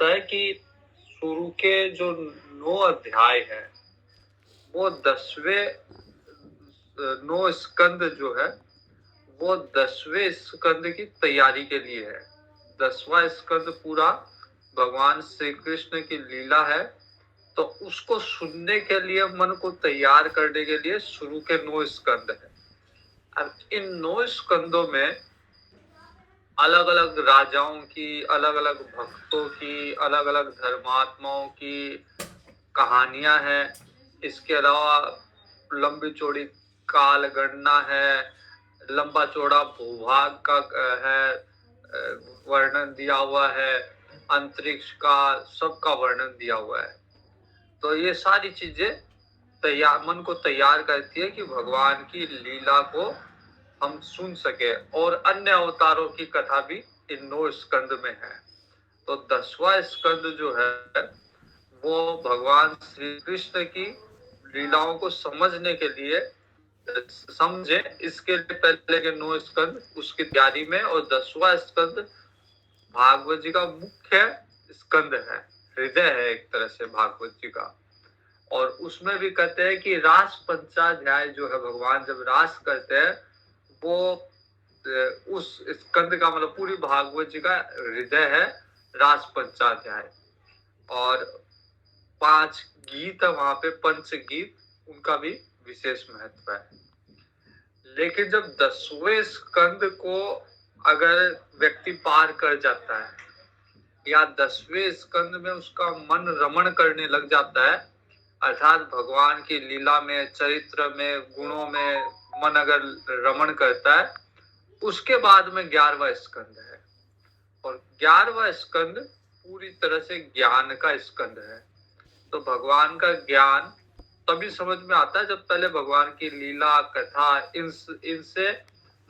है कि शुरू के जो 9 अध्याय है वो 9 स्कंद जो है वो 10वें स्कंद की तैयारी के लिए है। 10वां स्कंद पूरा भगवान श्री कृष्ण की लीला है, तो उसको सुनने के लिए मन को तैयार करने के लिए शुरू के 9 स्कंद है। अब इन 9 स्कंदों में अलग अलग राजाओं की, अलग अलग भक्तों की, अलग अलग धर्मात्माओं की कहानियां हैं। इसके अलावा लंबी चौड़ी काल गणना है, लंबा चौड़ा भूभाग का है वर्णन दिया हुआ है, अंतरिक्ष का सबका वर्णन दिया हुआ है। तो ये सारी चीजें तैयार मन को तैयार करती है कि भगवान की लीला को हम सुन सके, और अन्य अवतारों की कथा भी इन 9 स्कंद में है। तो 10वां स्कंद जो है वो भगवान श्री कृष्ण की लीलाओं को समझने के लिए समझे, इसके लिए पहले के 9 स्कंद उसकी तैयारी में, और 10वां स्कंद भागवत जी का मुख्य स्कंद है, हृदय है एक तरह से भागवत जी का। और उसमें भी कहते हैं कि रास पंचाध्याय जो है, भगवान जब रास करते हैं वो उस स्कंद का मतलब पूरी भागवत जी का हृदय है रास पंचाध्याय। और 5 गीत है वहां पे, पंच गीत, उनका भी विशेष महत्व है। लेकिन जब 10वें स्कंद को अगर व्यक्ति पार कर जाता है या 10वें स्कंद में उसका मन रमण करने लग जाता है, अर्थात भगवान की लीला में, चरित्र में, गुणों में मन अगर रमण करता है, उसके बाद में 11वां स्कंद है। और 11वां स्कंद पूरी तरह से ज्ञान का स्कंद है। तो भगवान का ज्ञान तभी समझ में आता है जब पहले भगवान की लीला कथा इनसे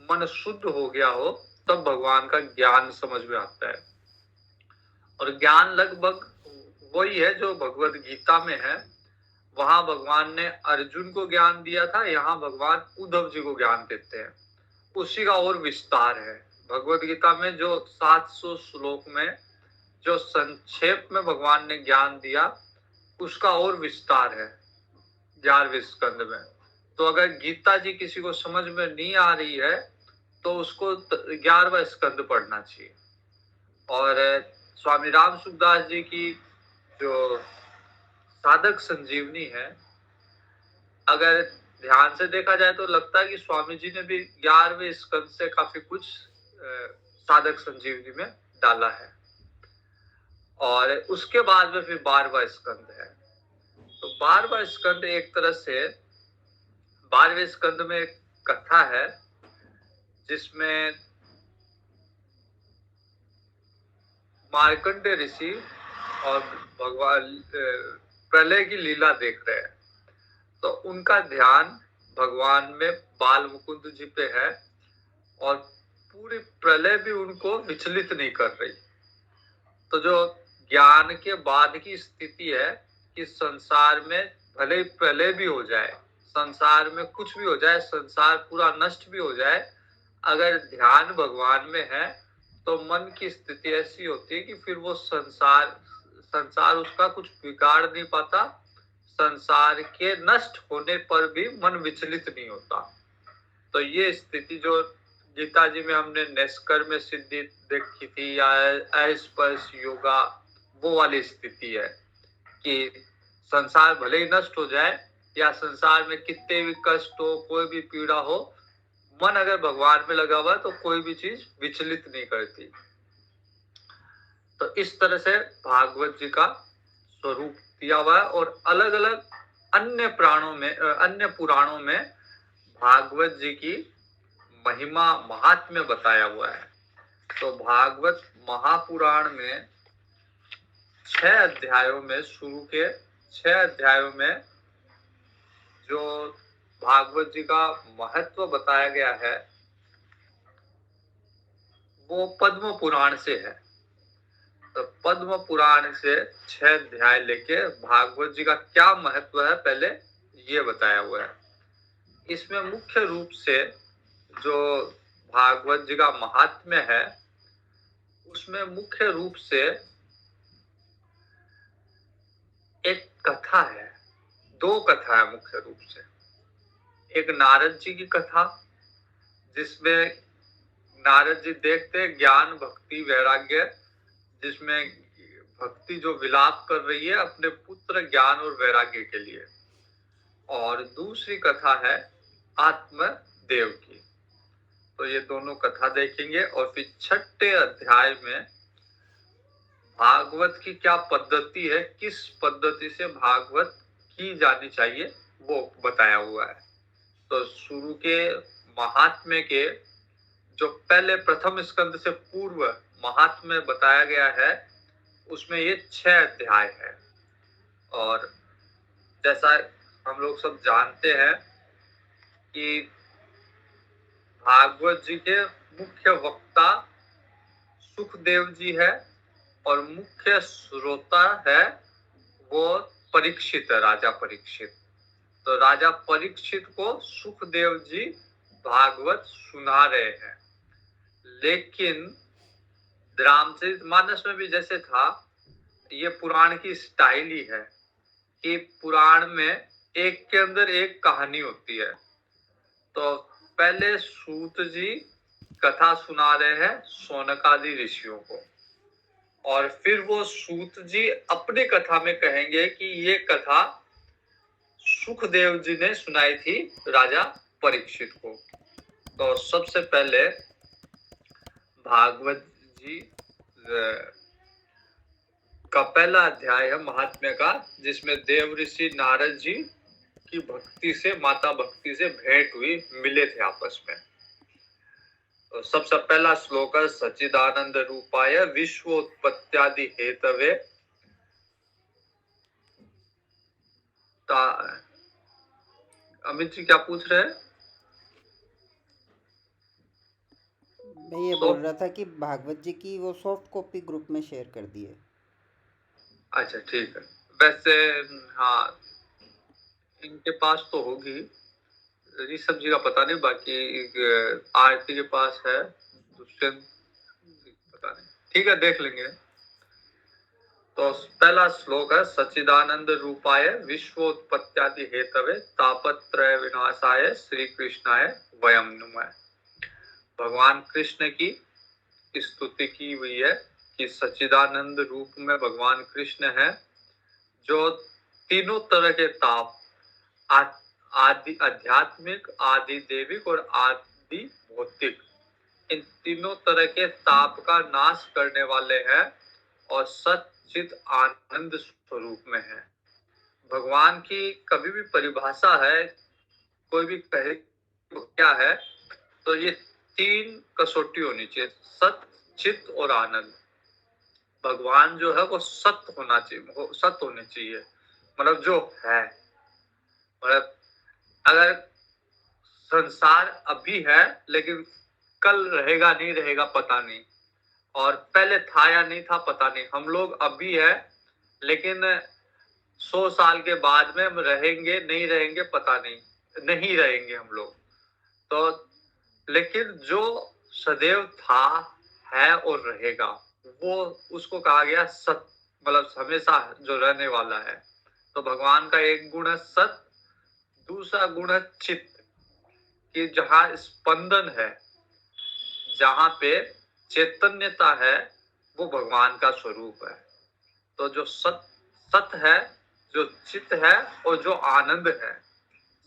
मन शुद्ध हो गया हो, तब भगवान का ज्ञान समझ में आता है। और ज्ञान लगभग वही है जो भगवत गीता में है। वहां भगवान ने अर्जुन को ज्ञान दिया था, यहाँ भगवान उद्धव जी को ज्ञान देते हैं, उसी का और विस्तार है। भगवत गीता में जो 700 श्लोक में जो संक्षेप में भगवान ने ज्ञान दिया, उसका और विस्तार है 11वें स्कंद में। तो अगर गीता जी किसी को समझ में नहीं आ रही है तो उसको 11वां स्कंद पढ़ना चाहिए। और स्वामी राम सुखदास जी की जो साधक संजीवनी है, अगर ध्यान से देखा जाए तो लगता है कि स्वामी जी ने भी 11वें स्कंद से काफी कुछ साधक संजीवनी में डाला है। और उसके बाद में फिर 12वां स्कंद है। तो 12वां स्कंद एक तरह से 12वें स्कंद में एक कथा है जिसमें मार्कंडे ऋषि और भगवान प्रलय की लीला देख रहे हैं। तो उनका ध्यान भगवान में बाल मुकुंद जी पे है, और पूरी प्रलय भी उनको विचलित नहीं कर रही। तो जो ज्ञान के बाद की स्थिति है कि संसार में भले ही प्रलय भी हो जाए, संसार में कुछ भी हो जाए, संसार पूरा नष्ट भी हो जाए, अगर ध्यान भगवान में है तो मन की स्थिति ऐसी होती है कि फिर वो संसार उसका कुछ बिगाड़ नहीं पाता, संसार के नष्ट होने पर भी मन विचलित नहीं होता। तो ये स्थिति जो गीता जी में हमने निष्कर्म सिद्धि देखी थी, या अस्पर्श योगा, वो वाली स्थिति है कि संसार भले ही नष्ट हो जाए या संसार में कितने भी कष्ट हो, कोई भी पीड़ा हो, मन अगर भगवान में लगा हुआ है तो कोई भी चीज विचलित नहीं करती। तो इस तरह से भागवत जी का स्वरूप दिया हुआ है। और अलग अलग अन्य अन्य पुराणों में भागवत जी की महिमा महात्म्य बताया हुआ है। तो भागवत महापुराण में 6 अध्यायों में, शुरू के 6 अध्यायों में जो भागवत जी का महत्व बताया गया है वो पद्म पुराण से है। तो पद्म पुराण से 6 अध्याय लेके भागवत जी का क्या महत्व है पहले ये बताया हुआ है। इसमें मुख्य रूप से जो भागवत जी का महात्म्य है, उसमें मुख्य रूप से कथा है, दो कथा है मुख्य रूप से। एक नारद जी की कथा, जिसमें नारद जी देखते हैं ज्ञान भक्ति वैराग्य, जिसमें भक्ति जो विलाप कर रही है अपने पुत्र ज्ञान और वैराग्य के लिए, और दूसरी कथा है आत्मदेव की। तो ये दोनों कथा देखेंगे, और फिर 6ठे अध्याय में भागवत की क्या पद्धति है, किस पद्धति से भागवत की जानी चाहिए, वो बताया हुआ है। तो शुरू के महात्म्य के जो पहले प्रथम स्कंद से पूर्व महात्म्य बताया गया है, उसमें ये 6 अध्याय है। और जैसा हम लोग सब जानते हैं कि भागवत जी के मुख्य वक्ता सुखदेव जी है, और मुख्य श्रोता है वो परीक्षित है, राजा परीक्षित। तो राजा परीक्षित को सुखदेव जी भागवत सुना रहे हैं। लेकिन रामचरितमानस में भी जैसे था, ये पुराण की स्टाइल ही है कि पुराण में एक के अंदर एक कहानी होती है। तो पहले सूत जी कथा सुना रहे हैं शौनकादि ऋषियों को, और फिर वो सूत जी अपने कथा में कहेंगे कि ये कथा सुखदेव जी ने सुनाई थी राजा परीक्षित को। तो सबसे पहले भागवत जी का पहला अध्याय है महात्म्य का, जिसमें देव ऋषि नारद जी की भक्ति से, माता भक्ति से भेंट हुई, मिले थे आपस में। तो सबसे पहला श्लोक है सच्चिदानंद रूपाय विश्वोत्पत्त्यादि हेतवे। अमित जी क्या पूछ रहे हैं? मैं ये बोल रहा था कि भागवत जी की वो सॉफ्ट कॉपी ग्रुप में शेयर कर दी है। अच्छा ठीक है। वैसे हाँ, इनके पास तो होगी, ऋषभ जी का पता नहीं, बाकी आरती के पास है, दुष्यंत पता नहीं, ठीक है देख लेंगे। तो पहला श्लोक है सच्चिदानंद रूपाय विश्वोत्पत्त्यादि हेतवे तापत्रय विनाशाय श्री कृष्णाय वयम नुमः। भगवान कृष्ण की स्तुति की हुई है कि सच्चिदानंद रूप में भगवान कृष्ण है, जो तीनों तरह के ताप, आदि आध्यात्मिक, आदि देविक और आदि भौतिक, इन तीनों तरह के ताप का नाश करने वाले हैं, और सच्चित आनंद स्वरूप में है। भगवान की कभी भी परिभाषा है, कोई भी कहे तो क्या है, तो ये 3 कसौटी होनी चाहिए, सत, चित और आनंद। भगवान जो है वो सत्य होना चाहिए, सत्य होने चाहिए, मतलब जो है, मतलब अगर संसार अभी है लेकिन कल रहेगा नहीं रहेगा पता नहीं, और पहले था या नहीं था पता नहीं। हम लोग अभी है लेकिन 100 साल के बाद में हम रहेंगे नहीं रहेंगे पता नहीं, नहीं रहेंगे हम लोग। तो लेकिन जो सदैव था, है और रहेगा, वो उसको कहा गया सत, मतलब हमेशा जो रहने वाला है। तो भगवान का एक गुण है सत, दूसरा गुण है चित्त, कि जहाँ स्पंदन है, जहाँ पे चैतन्यता है, वो भगवान का स्वरूप है। तो जो सत है, जो चित्त है, और जो आनंद है,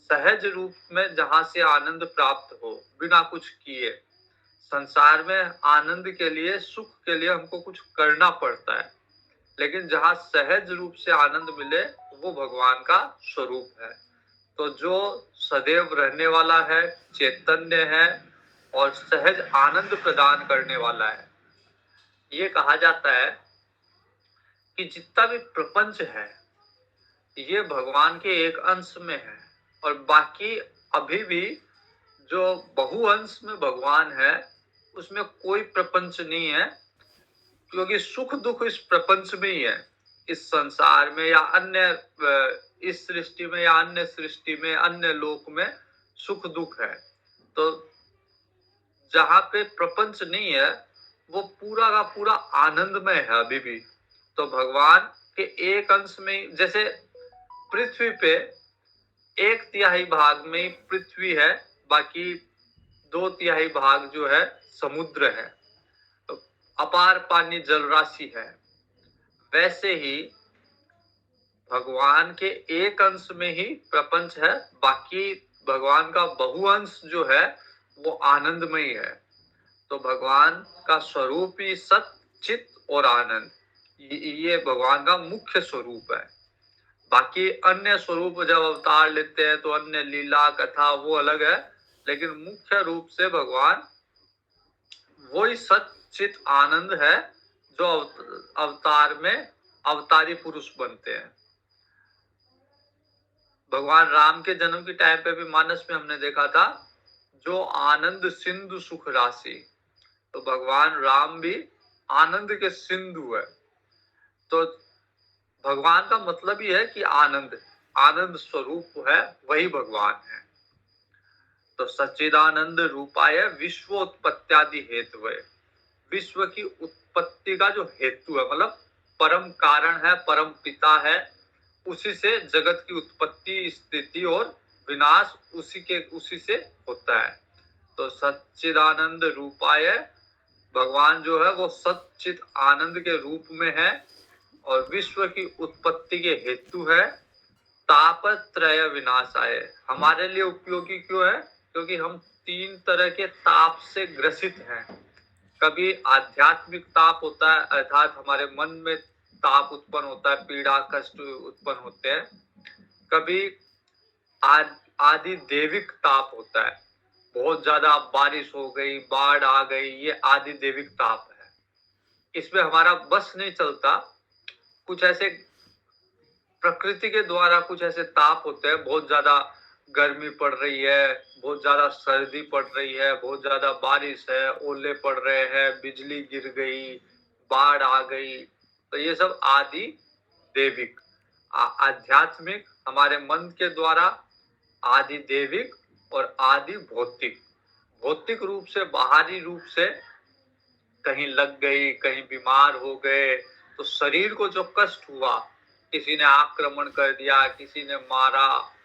सहज रूप में जहाँ से आनंद प्राप्त हो बिना कुछ किए। संसार में आनंद के लिए, सुख के लिए हमको कुछ करना पड़ता है, लेकिन जहाँ सहज रूप से आनंद मिले वो भगवान का स्वरूप है। तो जो सदैव रहने वाला है, चैतन्य है और सहज आनंद प्रदान करने वाला है, ये कहा जाता है कि जितना भी प्रपंच है ये भगवान के एक अंश में है, और बाकी अभी भी जो बहुअंश में भगवान है उसमें कोई प्रपंच नहीं है, क्योंकि सुख दुख इस प्रपंच में ही है, इस संसार में या अन्य इस सृष्टि में या अन्य सृष्टि में, अन्य लोक में सुख दुख है। तो जहाँ पे प्रपंच नहीं है वो पूरा का पूरा आनंदमय है अभी भी। तो भगवान के एक अंश में, जैसे पृथ्वी पे 1/3 भाग में ही पृथ्वी है, बाकी 2/3 भाग जो है समुद्र है, तो अपार पानी जल राशि है। वैसे ही भगवान के एक अंश में ही प्रपंच है, बाकी भगवान का बहुअंश जो है वो आनंदमय है। तो भगवान का स्वरूप ही सत, चित और आनंद, ये भगवान का मुख्य स्वरूप है। बाकी अन्य स्वरूप जब अवतार लेते हैं तो अन्य लीला कथा वो अलग है, लेकिन मुख्य रूप से भगवान वही सत, चित, आनंद है जो अवतार में अवतारी पुरुष बनते हैं। भगवान राम के जन्म के टाइम पे भी मानस में हमने देखा था, जो आनंद सिंधु सुख राशि, तो भगवान राम भी आनंद के सिंधु है। तो भगवान का मतलब ही है कि आनंद, आनंद स्वरूप है, वही भगवान है। तो सच्चिदानंद रूपाय विश्वोत्पत्त्यादि हेतु है, विश्व की उत्पत्ति का जो हेतु है, मतलब परम कारण है, परम पिता है, उसी से जगत की उत्पत्ति, स्थिति और विनाश उसी से होता है। तो सच्चिदानंद रूपाय भगवान जो है वो सच्चित आनंद के रूप में है और विश्व की उत्पत्ति के हेतु है। तापत्रय विनाशाय, हमारे लिए उपयोगी क्यों है? क्योंकि हम 3 तरह के ताप से ग्रसित हैं। कभी आध्यात्मिक ताप होता है, अर्थात हमारे मन में ताप उत्पन्न होता है, पीड़ा कष्ट उत्पन्न होते हैं। कभी आदि देविक ताप होता है, बहुत ज्यादा बारिश हो गई, बाढ़ आ गई, ये आदि देविक ताप है। इसमें हमारा बस नहीं चलता। कुछ ऐसे प्रकृति के द्वारा कुछ ऐसे ताप होते हैं, बहुत ज्यादा गर्मी पड़ रही है, बहुत ज्यादा सर्दी पड़ रही है, बहुत ज्यादा बारिश है, ओले पड़ रहे हैं, बिजली गिर गई, बाढ़ आ गई, तो ये सब आदि देविक। आध्यात्मिक हमारे मन के द्वारा आदि देविक और आदि भौतिक। भौतिक रूप से, बाहरी रूप से कहीं लग गई, कहीं बीमार हो गए, तो शरीर को जो कष्ट हुआ, किसी ने आक्रमण कर दिया, किसी ने मारा,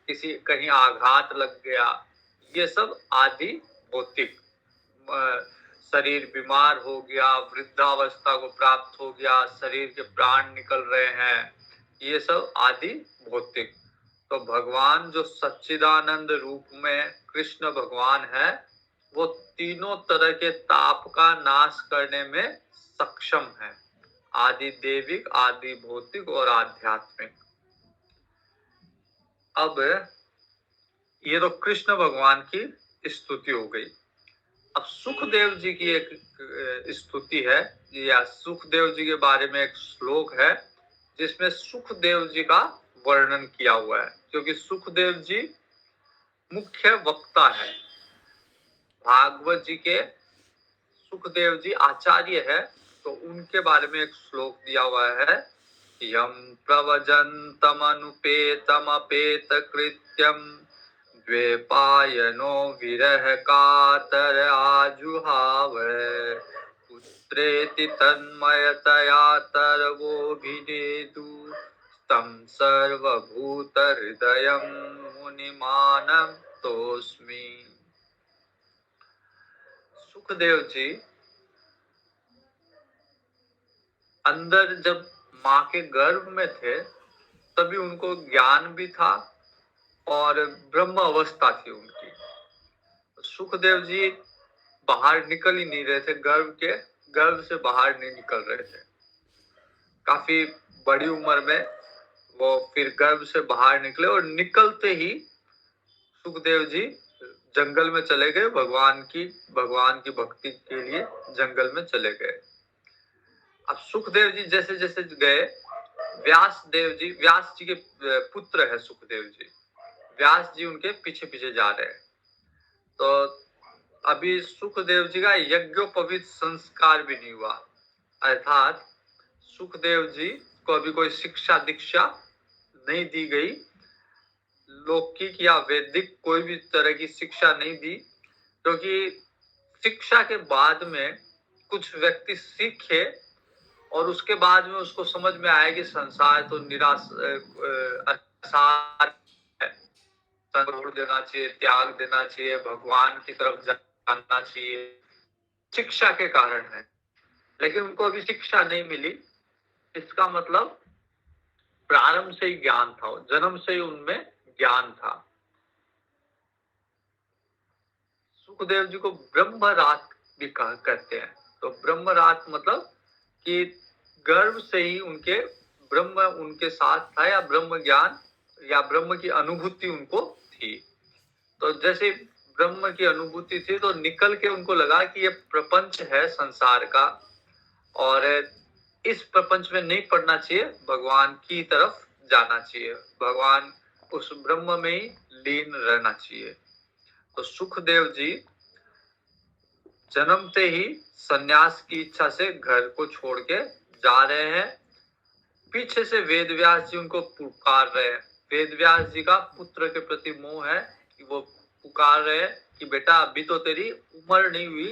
किसी कहीं आघात लग गया, ये सब आदि भौतिक। शरीर बीमार हो गया, वृद्धावस्था को प्राप्त हो गया, शरीर के प्राण निकल रहे हैं, ये सब आदि भौतिक। तो भगवान जो सच्चिदानंद रूप में कृष्ण भगवान है, वो तीनों तरह के ताप का नाश करने में सक्षम है, आदि देविक, आदि भौतिक और आध्यात्मिक। अब ये तो कृष्ण भगवान की स्तुति हो गई। अब सुखदेव जी की एक स्तुति है, या सुखदेव जी के बारे में एक श्लोक है जिसमें सुखदेव जी का वर्णन किया हुआ है, क्योंकि सुखदेव जी मुख्य वक्ता है। भागवत जी के सुखदेव जी आचार्य है, तो उनके बारे में एक श्लोक दिया हुआ है, यम प्रवजन्तमनुपेतमपेत कृत्यम द्वेपायनो विरह कातर आजुहाव पुत्रेति तन्मयतया तरवोभिनेदु तं सर्वभूत हृदयं मुनिमानं तोस्मि। सुखदेव जी अंदर जब माँ के गर्भ में थे तभी उनको ज्ञान भी था और ब्रह्म अवस्था थी उनकी। सुखदेव जी बाहर निकल ही नहीं रहे थे, गर्भ से बाहर नहीं निकल रहे थे। काफी बड़ी उम्र में वो फिर गर्भ से बाहर निकले और निकलते ही सुखदेव जी जंगल में चले गए, भगवान की भक्ति के लिए जंगल में चले गए। अब सुखदेव जी जैसे जैसे गए, व्यास जी के पुत्र है सुखदेव जी, व्यास जी उनके पीछे पीछे जा रहे हैं। तो अभी सुखदेव जी का यज्ञोपवीत संस्कार भी नहीं हुआ, अर्थात सुखदेव जी को अभी कोई शिक्षा दीक्षा नहीं दी गई, लौकिक या वैदिक कोई भी तरह की शिक्षा नहीं दी, क्योंकि शिक्षा के बाद में कुछ व्यक्ति सीखे और उसके बाद में उसको समझ में आए कि संसार तो निराश सार है, छोड़ देना चाहिए, त्याग देना चाहिए, भगवान की तरफ जाना चाहिए, शिक्षा के कारण है। लेकिन उनको अभी शिक्षा नहीं मिली, इसका मतलब प्रारंभ से ही ज्ञान था, जन्म से ही उनमें ज्ञान था। सुखदेव जी को ब्रह्मरात भी कहते हैं। तो ब्रह्मरात मतलब कि गर्भ से ही उनके ब्रह्म उनके साथ था, या ब्रह्म ज्ञान या ब्रह्म की अनुभूति उनको थी। तो जैसे ब्रह्म की अनुभूति थी तो निकल के उनको लगा कि ये प्रपंच है संसार का, और इस प्रपंच में नहीं पड़ना चाहिए, भगवान की तरफ जाना चाहिए, भगवान उस ब्रह्म में ही लीन रहना चाहिए। तो सुखदेव जी जन्मते ही सन्यास की इच्छा से घर को छोड़ के जा रहे हैं। पीछे से वेदव्यास जी उनको पुकार रहे हैं। वेदव्यास जी का पुत्र के प्रति मोह है कि वो पुकार रहे हैं कि बेटा अभी तो तेरी उम्र नहीं हुई,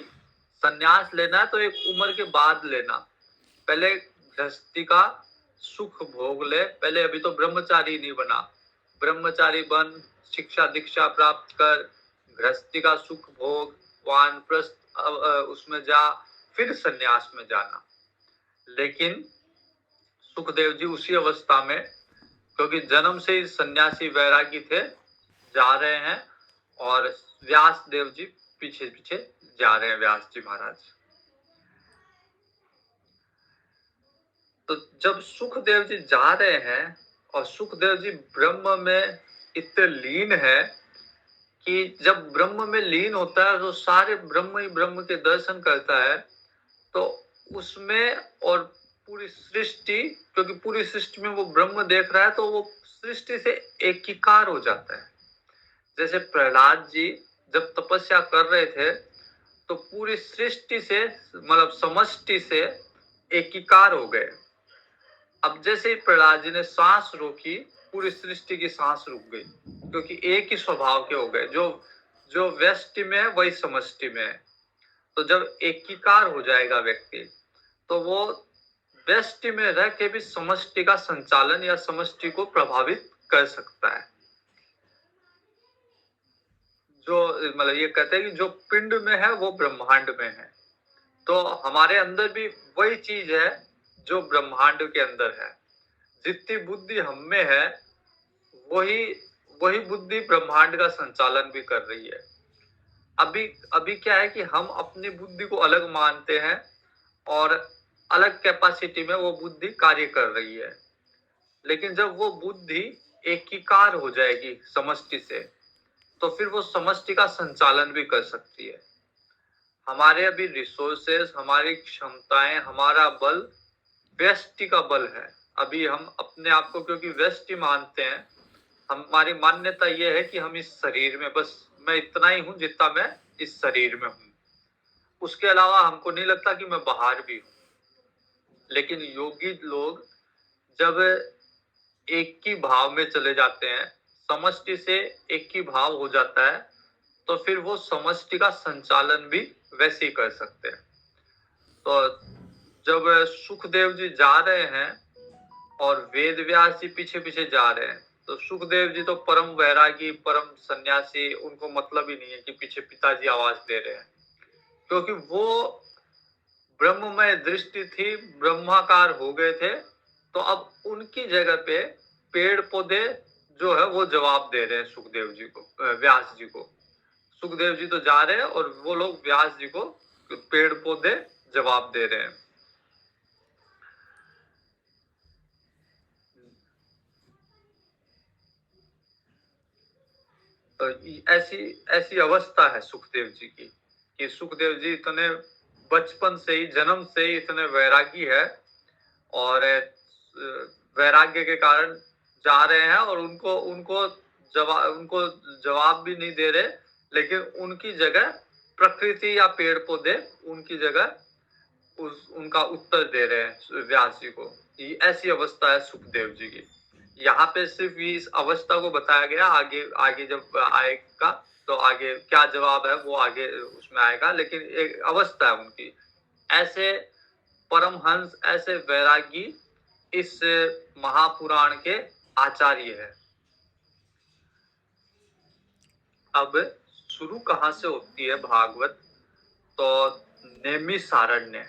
सन्यास लेना है तो एक उम्र के बाद लेना, पहले गृहस्थी का सुख भोग ले, पहले अभी तो ब्रह्मचारी नहीं बना, ब्रह्मचारी बन, शिक्षा दीक्षा प्राप्त कर, गृहस्थी का सुख भोग, वानप्रस्थ उसमें जा, फिर सन्यास में जाना। लेकिन सुखदेव जी उसी अवस्था में, क्योंकि जन्म से ही सन्यासी वैरागी थे, जा रहे हैं, और व्यास देव जी पीछे पीछे जा रहे हैं, व्यास जी महाराज। तो जब सुखदेव जी जा रहे हैं और सुखदेव जी ब्रह्म में इतने लीन है कि जब ब्रह्म में लीन होता है तो सारे ब्रह्म ही ब्रह्म के दर्शन करता है, तो उसमें और पूरी सृष्टि, क्योंकि पूरी सृष्टि में वो ब्रह्म देख रहा है, तो वो सृष्टि से एकीकार हो जाता है। जैसे प्रहलाद जी जब तपस्या कर रहे थे तो पूरी सृष्टि से, मतलब समष्टि से एकीकार हो गए। अब जैसे ही प्रहलाद जी ने सांस रोकी, पूरी सृष्टि की सांस रुक गई, क्योंकि एक ही स्वभाव के हो गए, जो व्यष्टि में है वही समष्टि में है। तो जब एकीकार हो जाएगा व्यक्ति, तो वो व्यष्टि में रह के भी समष्टि का संचालन या समष्टि को प्रभावित कर सकता है। जो मतलब ये कहते हैं कि जो पिंड में है वो ब्रह्मांड में है, तो हमारे अंदर भी वही चीज है जो ब्रह्मांड के अंदर है। जितनी बुद्धि हम में है, वही वही बुद्धि ब्रह्मांड का संचालन भी कर रही है। अभी अभी क्या है कि हम अपनी बुद्धि को अलग मानते हैं और अलग कैपेसिटी में वो बुद्धि कार्य कर रही है, लेकिन जब वो बुद्धि एकीकार हो जाएगी समष्टि से, तो फिर वो समष्टि का संचालन भी कर सकती है। हमारे अभी रिसोर्सेस, हमारी क्षमताएं, हमारा बल व्यष्टि का बल है। अभी हम अपने आप को क्योंकि व्यष्टि मानते हैं, हमारी मान्यता यह है कि हम इस शरीर में, बस मैं इतना ही हूं जितना मैं इस शरीर में हूं, उसके अलावा हमको नहीं लगता कि मैं बाहर भी हूं। लेकिन योगी लोग जब एक ही भाव में चले जाते हैं, समष्टि से एक ही भाव हो जाता है, तो फिर वो समष्टि का संचालन भी वैसे ही कर सकते हैं। तो जब सुखदेव जी जा रहे हैं और वेद व्यास जी पीछे पीछे जा रहे हैं, तो सुखदेव जी तो परम वैरागी, परम सन्यासी, उनको मतलब ही नहीं है कि पीछे पिताजी आवाज दे रहे हैं, क्योंकि वो ब्रह्ममय दृष्टि थी, ब्रह्माकार हो गए थे। तो अब उनकी जगह पे पेड़ पौधे जो है वो जवाब दे रहे हैं सुखदेव जी को, व्यास जी को। सुखदेव जी तो जा रहे हैं और वो लोग व्यास जी को पेड़ पौधे जवाब दे रहे हैं। तो ऐसी ऐसी अवस्था है सुखदेव जी की, कि सुखदेव जी इतने बचपन से ही, जन्म से ही इतने वैरागी है, और वैराग्य के कारण जा रहे हैं, और उनको उनको जवाब भी नहीं दे रहे, लेकिन उनकी जगह प्रकृति या पेड़ पौधे उनकी जगह उनका उत्तर दे रहे हैं व्यास जी को। ये ऐसी अवस्था है सुखदेव जी की। यहाँ पे सिर्फ इस अवस्था को बताया गया, आगे आगे जब आएगा तो आगे क्या जवाब है वो आगे उसमें आएगा, लेकिन एक अवस्था है उनकी। ऐसे परमहंस, ऐसे वैरागी इस महापुराण के आचार्य है। अब शुरू कहाँ से होती है भागवत? तो नैमिषारण्य।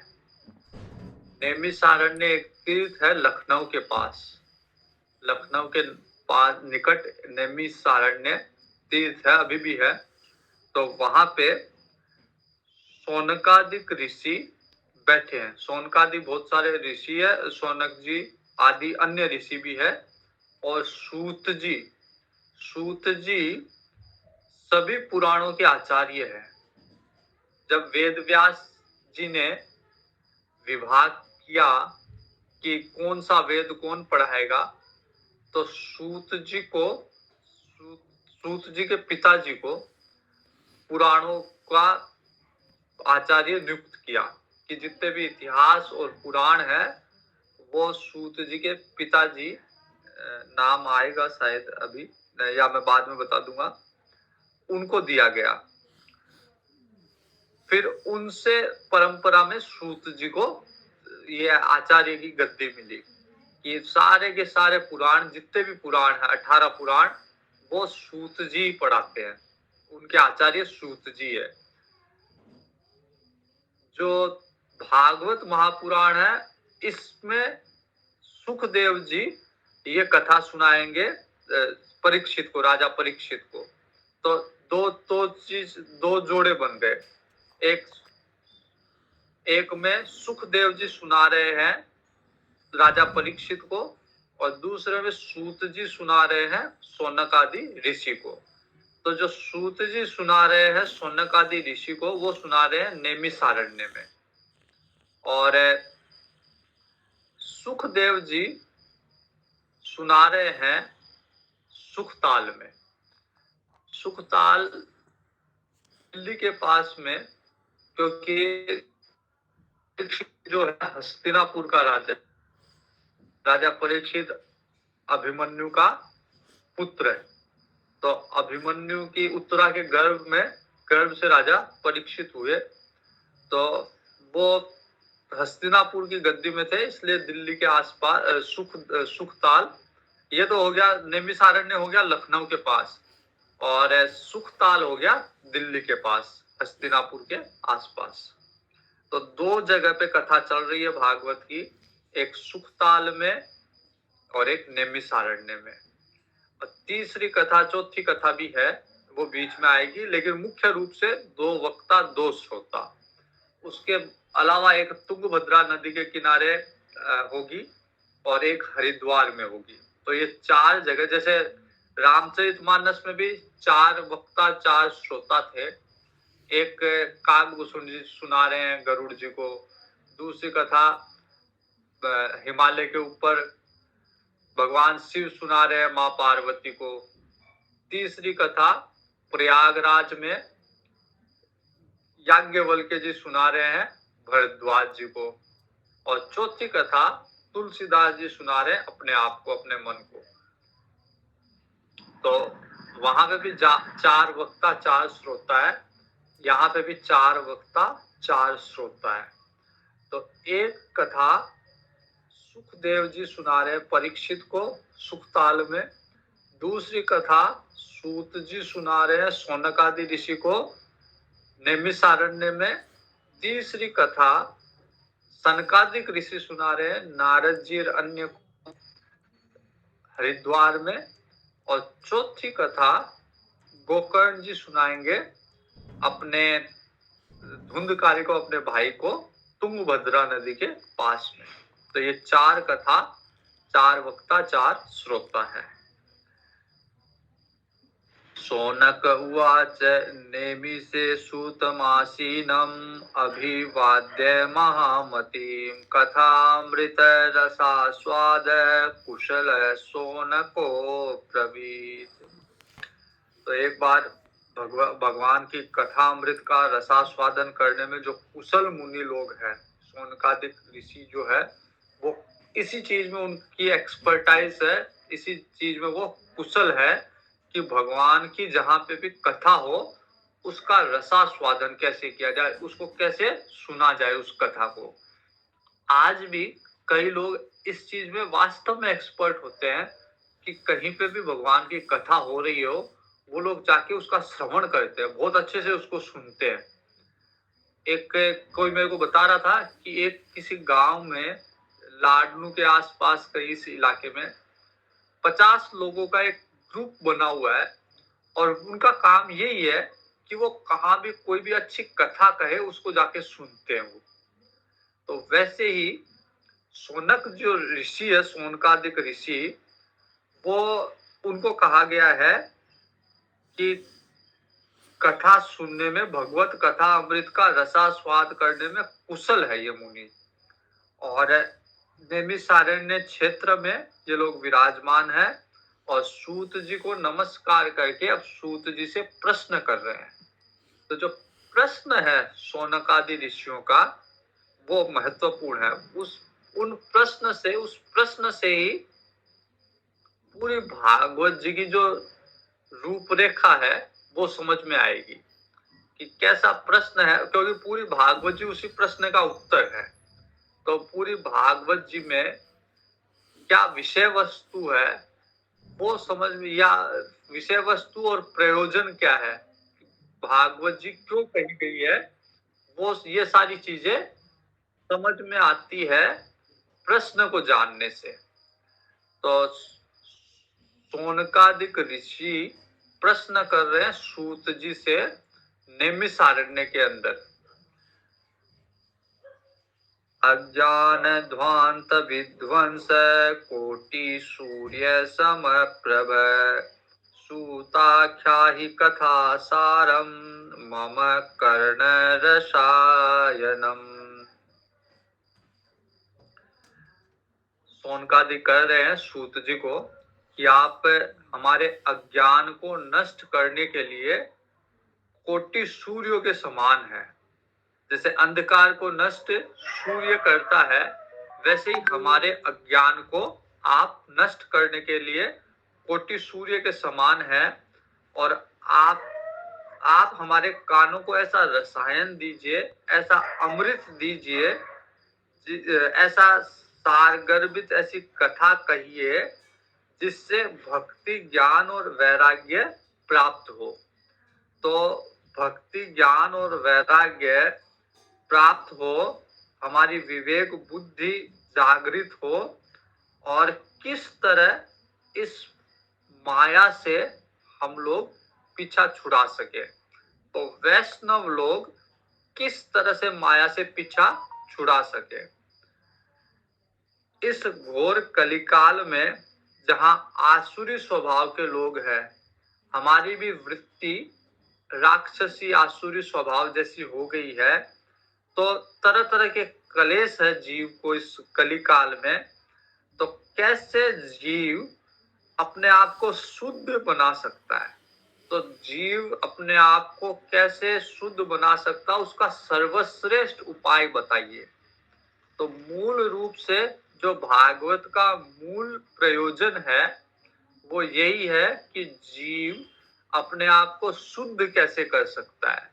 नैमिषारण्य एक तीर्थ है लखनऊ के पास। लखनऊ के पास निकट नैमिषारण्य तीर्थ है, अभी भी है। तो वहां पे शौनकादिक ऋषि बैठे हैं। शौनकादि बहुत सारे ऋषि है, शौनक जी आदि अन्य ऋषि भी है। और सूत जी सभी पुराणों के आचार्य हैं। जब वेद व्यास जी ने विभाग किया कि कौन सा वेद कौन पढ़ाएगा, तो सूत जी के पिताजी को पुराणों का आचार्य नियुक्त किया कि जितने भी इतिहास और पुराण है वो सूत जी के पिताजी, नाम आएगा शायद अभी या मैं बाद में बता दूंगा, उनको दिया गया। फिर उनसे परंपरा में सूत जी को ये आचार्य की गद्दी मिली कि सारे के सारे पुराण, जितने भी पुराण है 18 पुराण, वो सूत जी पढ़ाते हैं। उनके आचार्य सूत जी है। जो भागवत महापुराण है, इसमें सुखदेव जी ये कथा सुनाएंगे परीक्षित को, राजा परीक्षित को। तो दो जोड़े बन गए। एक में सुखदेव जी सुना रहे हैं राजा परीक्षित को, और दूसरे में सूत जी सुना रहे हैं शौनक आदि ऋषि को। तो जो सूत जी सुना रहे हैं शौनक आदि ऋषि को, वो सुना रहे हैं नैमिषारण्य में। और सुखदेव जी सुना रहे हैं सुखताल में। सुखताल दिल्ली के पास में, क्योंकि जो है हस्तिनापुर का राजा परीक्षित अभिमन्यु का पुत्र है। तो अभिमन्यु की उत्तरा के गर्भ से राजा परीक्षित हुए। तो वो हस्तिनापुर की गद्दी में थे, इसलिए दिल्ली के आसपास सुखताल, ये तो हो गया नैमिषारण्य, हो गया लखनऊ के पास, और सुखताल हो गया दिल्ली के पास, हस्तिनापुर के आसपास। तो दो जगह पे कथा चल रही है भागवत की, एक सुखताल में और एक नैमिषारण्य में। और तीसरी कथा, चौथी कथा भी है, वो बीच में आएगी, लेकिन मुख्य रूप से दो वक्ता दो श्रोता। उसके अलावा एक तुंगभद्रा नदी के किनारे होगी और एक हरिद्वार में होगी। तो ये चार जगह, जैसे रामचरितमानस में भी 4 वक्ता 4 श्रोता थे। एक कागभूषण जी सुना रहे हैं गरुड़ जी को, दूसरी कथा हिमालय के ऊपर भगवान शिव सुना रहे हैं माँ पार्वती को, तीसरी कथा प्रयागराज में याज्ञवल्क्य जी सुना रहे हैं भरद्वाज जी को, और चौथी कथा तुलसीदास जी सुना रहे हैं अपने आप को, अपने मन को। तो वहां पे भी 4 वक्ता 4 श्रोता है, यहाँ पे भी 4 वक्ता 4 श्रोता है। तो एक कथा सुखदेव जी सुना रहे हैं परीक्षित को सुखताल में, दूसरी कथा सूत जी सुना रहे हैं शौनक आदि ऋषि को नैमिषारण्य में, तीसरी कथा सनकादिक ऋषि सुना रहे हैं नारद जी और अन्य को हरिद्वार में, और चौथी कथा गोकर्ण जी सुनाएंगे अपने धुंधकारी को, अपने भाई को, तुंगभद्रा नदी के पास में। तो ये 4 कथा, 4 वक्ता 4 श्रोता है। शौनक उवाच नेमिषे सूतमासीनम् अभिवाद्य महामतीं कथामृत रसास्वाद कुशल शौनको ब्रवीत। तो एक बार भगवान की कथामृत का रसास्वादन करने में जो कुशल मुनि लोग हैं, शौनकादिक ऋषि जो है, वो इसी चीज में उनकी एक्सपर्टाइज है, इसी चीज में वो कुशल है कि भगवान की जहां पे भी कथा हो उसका रसास्वादन कैसे किया जाए, उसको कैसे सुना जाए उस कथा को। आज भी कई लोग इस चीज में वास्तव में एक्सपर्ट होते हैं कि कहीं पे भी भगवान की कथा हो रही हो वो लोग जाके उसका श्रवण करते हैं, बहुत अच्छे से उसको सुनते हैं। एक कोई मेरे को बता रहा था कि एक किसी गांव में लाडनू के आसपास कहीं इस इलाके में 50 लोगों का एक ग्रुप बना हुआ है और उनका काम यही है कि वो कहाँ भी कोई भी अच्छी कथा कहे उसको जाके सुनते हैं वो। तो वैसे ही सोनक जो ऋषि है, सोनकादिक ऋषि, वो उनको कहा गया है कि कथा सुनने में, भगवत कथा अमृत का रसास्वाद करने में कुशल है ये मुनि। और नैमिषारण्य क्षेत्र में ये लोग विराजमान है और सूत जी को नमस्कार करके अब सूत जी से प्रश्न कर रहे हैं। तो जो प्रश्न है शौनकादि ऋषियों का वो महत्वपूर्ण है। उस प्रश्न से ही पूरी भागवत जी की जो रूपरेखा है वो समझ में आएगी कि कैसा प्रश्न है, क्योंकि पूरी भागवत जी उसी प्रश्न का उत्तर है। तो पूरी भागवत जी में क्या विषय वस्तु है वो समझ में, या विषय वस्तु और प्रयोजन क्या है, भागवत जी क्यों कही गई है, वो ये सारी चीजें समझ में आती है प्रश्न को जानने से। तो सोनकादिक ऋषि प्रश्न कर रहे हैं सूत जी से नैमिषारण्य के अंदर। अज्ञान ध्वांत विध्वंस कोटि सूर्य समप्रभ सूताख्याहि कथा सारम मम कर्ण रसायनम। सोनकादि कह रहे हैं सूत जी को कि आप हमारे अज्ञान को नष्ट करने के लिए कोटि सूर्यों के समान है। जैसे अंधकार को नष्ट सूर्य करता है, वैसे ही हमारे अज्ञान को आप नष्ट करने के लिए कोटि सूर्य के समान है। और आप हमारे कानों को ऐसा रसायन दीजिए, ऐसा अमृत दीजिए, ऐसा सारगर्भित ऐसी कथा कहिए जिससे भक्ति ज्ञान और वैराग्य प्राप्त हो। तो भक्ति ज्ञान और वैराग्य प्राप्त हो, हमारी विवेक बुद्धि जागृत हो, और किस तरह इस माया से हम लोग पीछा छुड़ा सके। तो वैष्णव लोग किस तरह से माया से पीछा छुड़ा सके। इस घोर कलिकाल में जहां आसुरी स्वभाव के लोग हैं, हमारी भी वृत्ति राक्षसी आसुरी स्वभाव जैसी हो गई है, तो तरह तरह के कलेश है जीव को इस कलिकाल में। तो कैसे जीव अपने आप को शुद्ध बना सकता है, तो जीव अपने आप को कैसे शुद्ध बना सकता है, उसका सर्वश्रेष्ठ उपाय बताइए। तो मूल रूप से जो भागवत का मूल प्रयोजन है वो यही है कि जीव अपने आप को शुद्ध कैसे कर सकता है।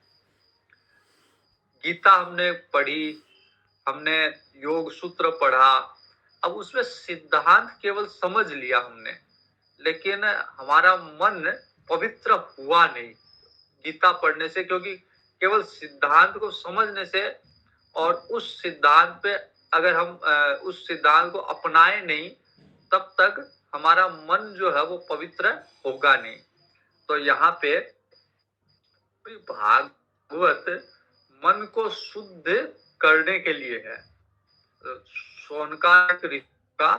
गीता हमने पढ़ी, हमने योग सूत्र पढ़ा, अब उसमें सिद्धांत केवल समझ लिया हमने, लेकिन हमारा मन पवित्र हुआ नहीं गीता पढ़ने से, क्योंकि केवल सिद्धांत को समझने से और उस सिद्धांत पे अगर हम उस सिद्धांत को अपनाए नहीं, तब तक हमारा मन जो है वो पवित्र होगा नहीं। तो यहाँ पे भागवत मन को शुद्ध करने के लिए है। सोनकादिक ऋषि का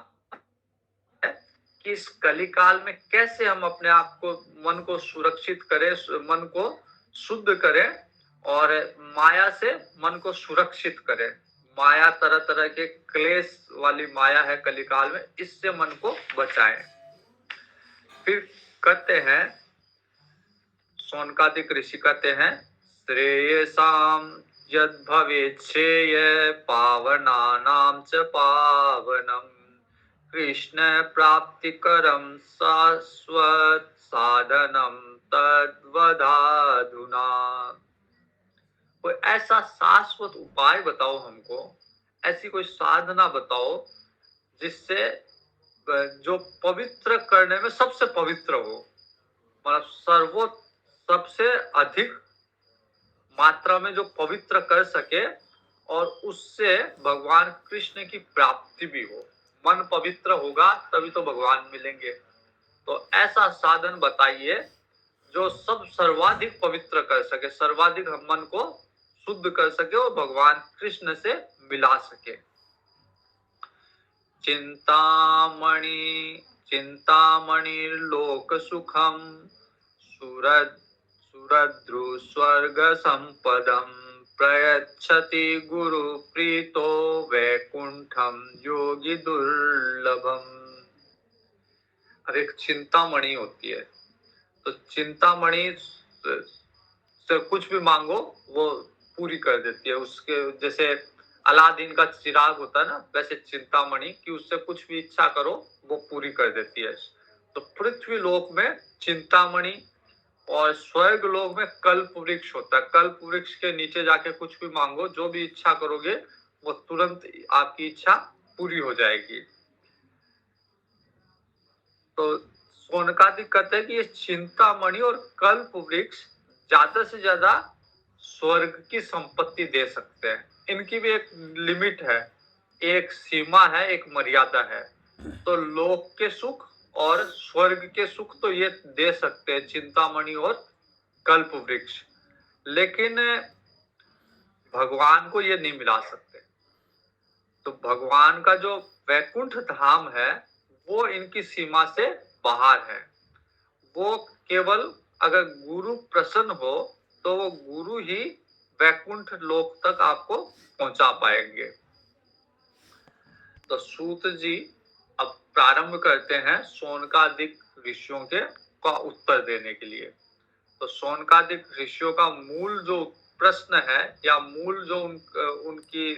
कि इस कलिकाल में कैसे हम अपने आप को, मन को सुरक्षित करें, मन को शुद्ध करें और माया से मन को सुरक्षित करें। माया तरह तरह के क्लेश वाली माया है कलिकाल में, इससे मन को बचाएं। फिर कहते हैं सोनकादिक ऋषि कहते हैं श्रेयसाम यद भवेच्छेय पावनानां च पावनम कृष्ण प्राप्तिकरम शाश्वत साधनम तद्वदाधुना। कोई ऐसा शाश्वत उपाय बताओ हमको, ऐसी कोई साधना बताओ जिससे जो पवित्र करने में सबसे पवित्र हो। मतलब सबसे अधिक मात्रा में जो पवित्र कर सके और उससे भगवान कृष्ण की प्राप्ति भी हो। मन पवित्र होगा तभी तो भगवान मिलेंगे। तो ऐसा साधन बताइए जो सब सर्वाधिक पवित्र कर सके, सर्वाधिक हम मन को शुद्ध कर सके और भगवान कृष्ण से मिला सके। चिंतामणि चिंतामणिर्लोक सुखम सुरद सुरद्रु स्वर्ग संपदम प्रयच्छति गुरु प्रीतो वैकुंठम योगी दुर्लभम। अब एक चिंतामणि होती है, तो चिंतामणि से कुछ भी मांगो वो पूरी कर देती है। उसके जैसे अलादीन का चिराग होता है ना, वैसे चिंतामणि कि उससे कुछ भी इच्छा करो वो पूरी कर देती है। तो पृथ्वी लोक में चिंतामणि और स्वर्ग लोक में कल्प वृक्ष होता है। कल्प वृक्ष के नीचे जाके कुछ भी मांगो, जो भी इच्छा करोगे वो तुरंत आपकी इच्छा पूरी हो जाएगी। तो सोनकादिक कहते हैं कि ये चिंतामणि और कल्प वृक्ष ज्यादा से ज्यादा स्वर्ग की संपत्ति दे सकते हैं। इनकी भी एक लिमिट है, एक सीमा है, एक मर्यादा है। तो लोक के सुख और स्वर्ग के सुख तो ये दे सकते हैं चिंतामणि और कल्प वृक्ष, लेकिन भगवान को ये नहीं मिला सकते। तो भगवान का जो वैकुंठ धाम है वो इनकी सीमा से बाहर है। वो केवल अगर गुरु प्रसन्न हो तो वो गुरु ही वैकुंठ लोक तक आपको पहुंचा पाएंगे। तो सूत जी अब प्रारंभ करते हैं सोनकादिक ऋषियों के का उत्तर देने के लिए। तो सोनकादिक ऋषियों का मूल जो प्रश्न है या मूल जो उनकी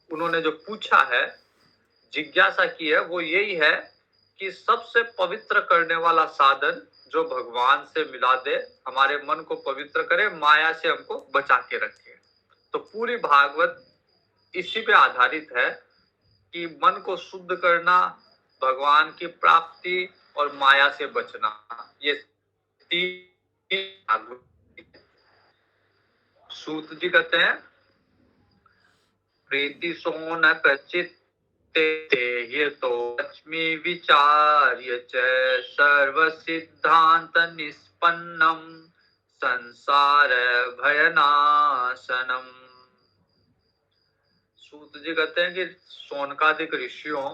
उन्होंने जो पूछा है, जिज्ञासा की है, वो यही है कि सबसे पवित्र करने वाला साधन जो भगवान से मिला दे, हमारे मन को पवित्र करे, माया से हमको बचा के रखे। तो पूरी भागवत इसी पे आधारित है कि मन को शुद्ध करना, भगवान की प्राप्ति और माया से बचना, ये तीन भागवत। सूत जी कहते हैं प्रीति सोनक चित्ते तो लक्ष्मी विचार्य च सर्व सिद्धांत निष्पन्नम संसार भयनाशनम। सूत जी कहते हैं कि सोनकादिक ऋषियों,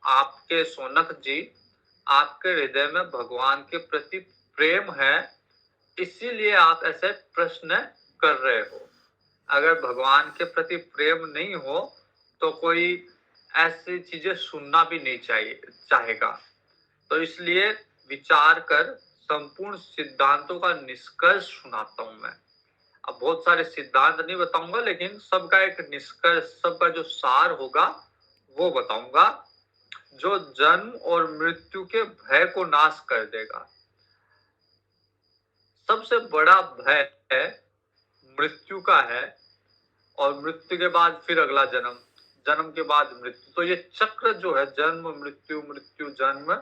आपके सोनक जी, आपके हृदय में भगवान के प्रति प्रेम है, इसीलिए आप ऐसे प्रश्न कर रहे हो। अगर भगवान के प्रति प्रेम नहीं हो तो कोई ऐसी चीजें सुनना भी नहीं चाहेगा। तो इसलिए विचार कर संपूर्ण सिद्धांतों का निष्कर्ष सुनाता हूं मैं। अब बहुत सारे सिद्धांत नहीं बताऊंगा, लेकिन सबका एक निष्कर्ष, सबका जो सार होगा वो बताऊंगा, जो जन्म और मृत्यु के भय को नाश कर देगा। सबसे बड़ा भय है मृत्यु का है, और मृत्यु के बाद फिर अगला जन्म, जन्म के बाद मृत्यु। तो ये चक्र जो है, जन्म मृत्यु मृत्यु जन्म,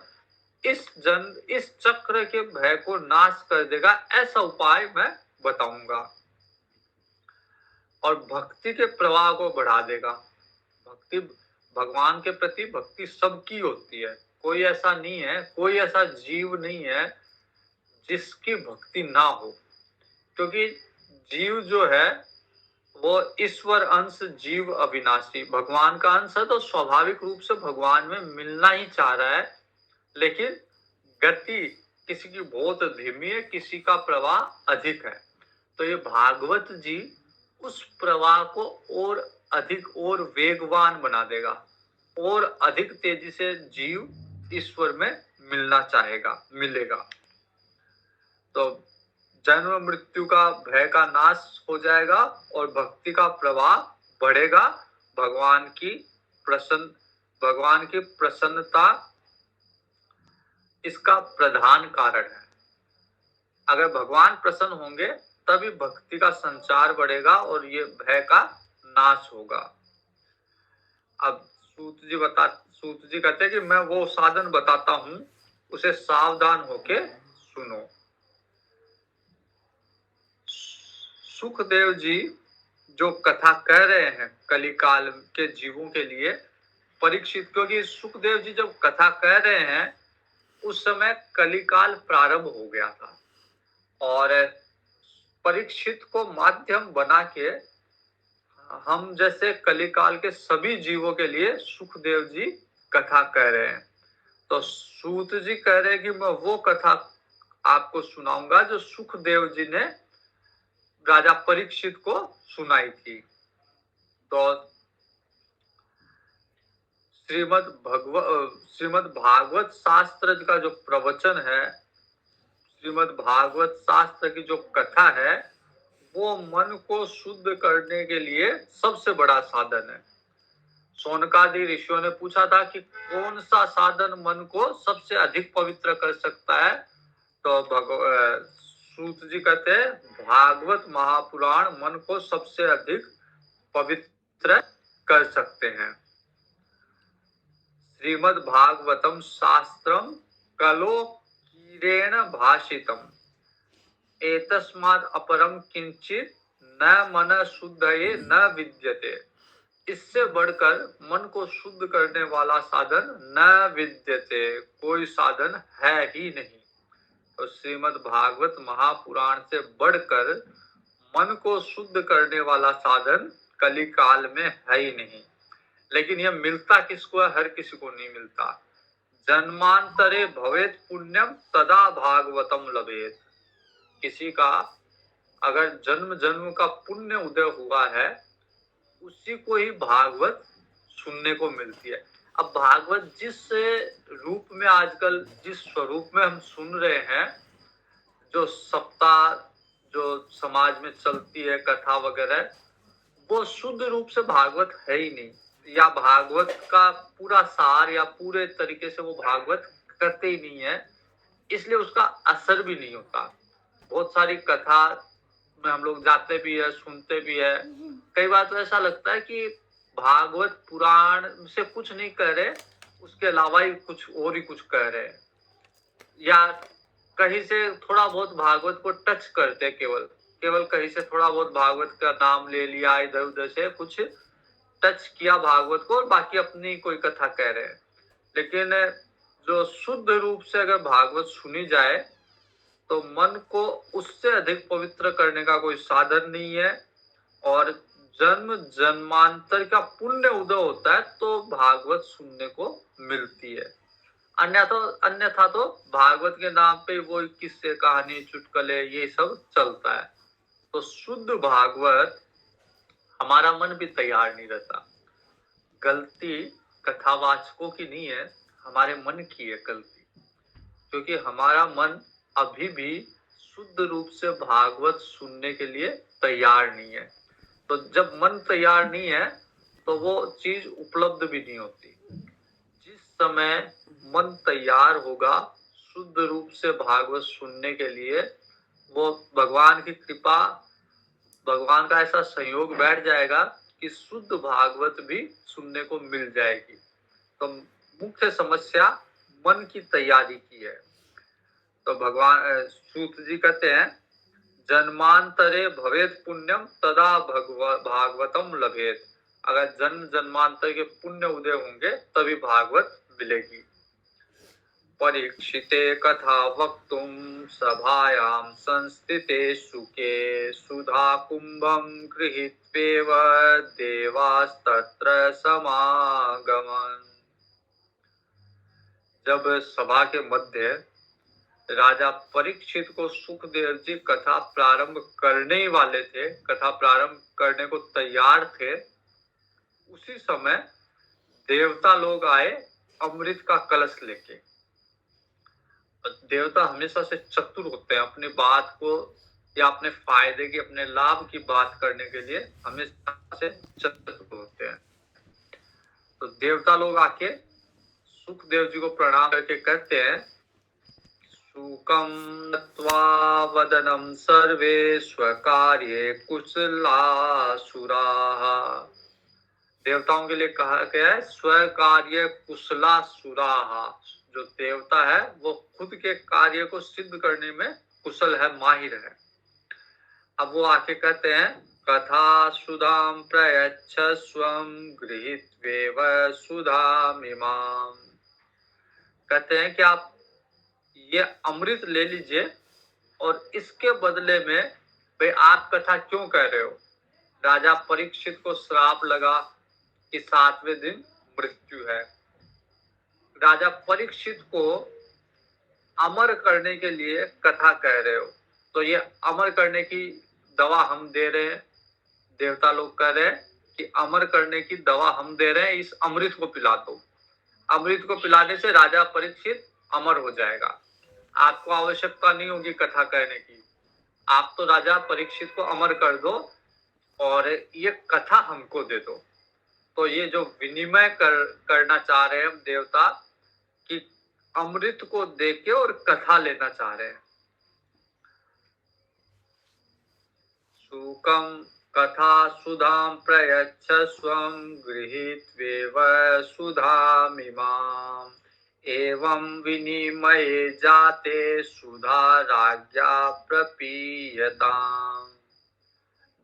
इस चक्र के भय को नाश कर देगा, ऐसा उपाय मैं बताऊंगा। और भक्ति के प्रवाह को बढ़ा देगा। भक्ति, भगवान के प्रति भक्ति सबकी होती है, कोई ऐसा नहीं है, कोई ऐसा जीव नहीं है जिसकी भक्ति ना हो। क्योंकि जीव जो है वो ईश्वर अंश, जीव अविनाशी, भगवान का अंश है, तो स्वाभाविक रूप से भगवान में मिलना ही चाह रहा है। लेकिन गति किसी की बहुत धीमी है, किसी का प्रवाह अधिक है। तो ये भागवत जी उस प्रवाह को और अधिक और वेगवान बना देगा, और अधिक तेजी से जीव ईश्वर में मिलना चाहेगा, मिलेगा। तो जन्म मृत्यु का भय का नाश हो जाएगा और भक्ति का प्रवाह बढ़ेगा। भगवान की प्रसन्नता इसका प्रधान कारण है। अगर भगवान प्रसन्न होंगे तभी भक्ति का संचार बढ़ेगा और ये भय का नाश होगा। अब सूत जी कहते हैं कि मैं वो साधन बताता हूं उसे सावधान होके सुनो। सुखदेव जी जो कथा कह रहे हैं कलिकाल के जीवों के लिए, परीक्षित, क्योंकि सुखदेव जी जब कथा कह रहे हैं उस समय कलिकाल प्रारंभ हो गया था और परीक्षित को माध्यम बना के हम जैसे कलिकाल के सभी जीवों के लिए सुखदेव जी कथा कह रहे हैं। तो सूत जी कह रहे हैं कि मैं वो कथा आपको सुनाऊंगा जो सुखदेव जी ने राजा परीक्षित को सुनाई थी। तो श्रीमद् भागवत शास्त्र का जो प्रवचन है, श्रीमद् भागवत शास्त्र की जो कथा है, वो मन को शुद्ध करने के लिए सबसे बड़ा साधन है। शौनकादि ऋषियों ने पूछा था कि कौन सा साधन मन को सबसे अधिक पवित्र कर सकता है, तो सूत जी कहते हैं भागवत महापुराण मन को सबसे अधिक पवित्र कर सकते हैं। श्रीमद् भागवतम शास्त्रम कलो कीरेण भाषितम एतस्माद् अपरम किंचित न मन शुद्धये न विद्यते। इससे बढ़कर मन को शुद्ध करने वाला साधन न विद्यते, कोई साधन है ही नहीं। तो श्रीमद् भागवत महापुराण से बढ़कर मन को शुद्ध करने वाला साधन कलिकाल में है ही नहीं। लेकिन यह मिलता किसको है? हर किसी को नहीं मिलता। जन्मांतरे भवेत पुण्यम तदा भागवतम लभेत। किसी का अगर जन्म जन्म का पुण्य उदय हुआ है, उसी को ही भागवत सुनने को मिलती है। अब भागवत जिस रूप में आजकल जिस स्वरूप में हम सुन रहे हैं, जो सप्ताह जो समाज में चलती है कथा वगैरह, वो शुद्ध रूप से भागवत है ही नहीं, या भागवत का पूरा सार या पूरे तरीके से वो भागवत करते ही नहीं है, इसलिए उसका असर भी नहीं होता। बहुत सारी कथा में हम लोग जाते भी है, सुनते भी है, कई बार तो ऐसा लगता है कि भागवत पुराण से कुछ नहीं कह रहे, उसके अलावा ही कुछ कह रहे हैं, या कहीं से थोड़ा बहुत भागवत को टच करते, केवल कहीं से थोड़ा बहुत भागवत का नाम ले लिया, इधर उधर से कुछ टच किया भागवत को, और बाकी अपनी कोई कथा कह रहे हैं। लेकिन जो शुद्ध रूप से अगर भागवत सुनी जाए तो मन को उससे अधिक पवित्र करने का कोई साधन नहीं है, और जन्म जन्मांतर का पुण्य उदय होता है तो भागवत सुनने को मिलती है। अन्यथा तो भागवत के नाम पे वो किस्से कहानी चुटकुले ये सब चलता है। तो शुद्ध भागवत हमारा मन भी तैयार नहीं रहता। गलती कथावाचकों की नहीं है, हमारे मन की है गलती, क्योंकि हमारा मन अभी भी शुद्ध रूप से भागवत सुनने के लिए तैयार नहीं है। तो जब मन तैयार नहीं है तो वो चीज उपलब्ध भी नहीं होती। जिस समय मन तैयार होगा शुद्ध रूप से भागवत सुनने के लिए, वो भगवान की कृपा, भगवान का ऐसा संयोग बैठ जाएगा कि शुद्ध भागवत भी सुनने को मिल जाएगी। तो मुख्य समस्या मन की तैयारी की है। तो भगवान सूत जी कहते हैं जन्मांतरे भवेत पुण्यम तदा भागवतम लभेत। अगर जन्म जन्मांतर के पुण्य उदय होंगे तभी भागवत मिलेगी। परीक्षिते कथा वक्तुम सभायां संस्थिते सुके सुधा कुंभं गृहीत्वेव देवास्तत्र समागमन्। जब सभा के मध्य राजा परीक्षित को सुखदेव जी कथा प्रारंभ करने ही वाले थे, कथा प्रारंभ करने को तैयार थे, उसी समय देवता लोग आए अमृत का कलश लेके। देवता हमेशा से चतुर होते हैं, अपनी बात को या अपने फायदे की, अपने लाभ की बात करने के लिए हमेशा से चतुर होते हैं। तो देवता लोग आके सुखदेव जी को प्रणाम करके कहते हैं सुकं नत्वा वदनं सर्वे स्वकार्ये कुशलासुराः। देवताओं के लिए कहा गया है स्वकार्य कुशलासुराः, जो देवता है वो खुद के कार्य को सिद्ध करने में कुशल है, माहिर है। अब वो आके कहते हैं कथा सुधाम प्रयच्छस्वम गृहीत्वेव सुधामिमाम। कहते हैं कि आप ये अमृत ले लीजिए और इसके बदले में भाई आप कथा क्यों कह रहे हो। राजा परीक्षित को श्राप लगा कि 7वें दिन मृत्यु है। राजा परीक्षित को अमर करने के लिए कथा कह रहे हो, तो ये अमर करने की दवा हम दे रहे हैं। देवता लोग कह रहे हैं कि अमर करने की दवा हम दे रहे हैं, इस अमृत को पिला दो। अमृत को पिलाने से राजा परीक्षित अमर हो जाएगा, आपको आवश्यकता नहीं होगी कथा कहने की। आप तो राजा परीक्षित को अमर कर दो और ये कथा हमको दे दो। तो ये जो विनिमय करना चाह रहे हैं हम देवता कि अमृत को देके और कथा लेना चाह रहे हैं। सुकम कथा सुधाम प्रयच्छस्वम गृहीत्वेव सुधामिमाम एवं विनिमये जाते सुधा राज्ञा प्रपीयताम।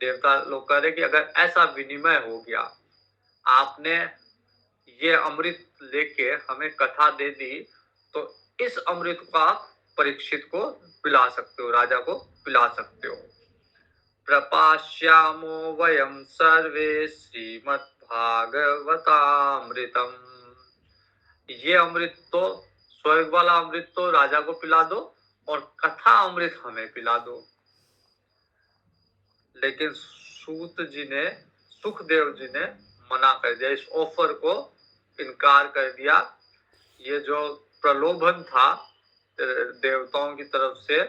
देवता लोग कह रहे कि अगर ऐसा विनिमय हो गया, आपने ये अमृत लेके हमें कथा दे दी, तो इस अमृत को आप परीक्षित को पिला सकते हो, राजा को पिला सकते हो। प्रपाश्यामो वयम सर्वे श्रीमद् भागवतामृतम। ये अमृत तो स्वर्ग वाला अमृत तो राजा को पिला दो और कथा अमृत हमें पिला दो। लेकिन सुखदेव जी ने मना कर दिया, इस ऑफर को इनकार कर दिया। ये जो प्रलोभन था देवताओं की तरफ से,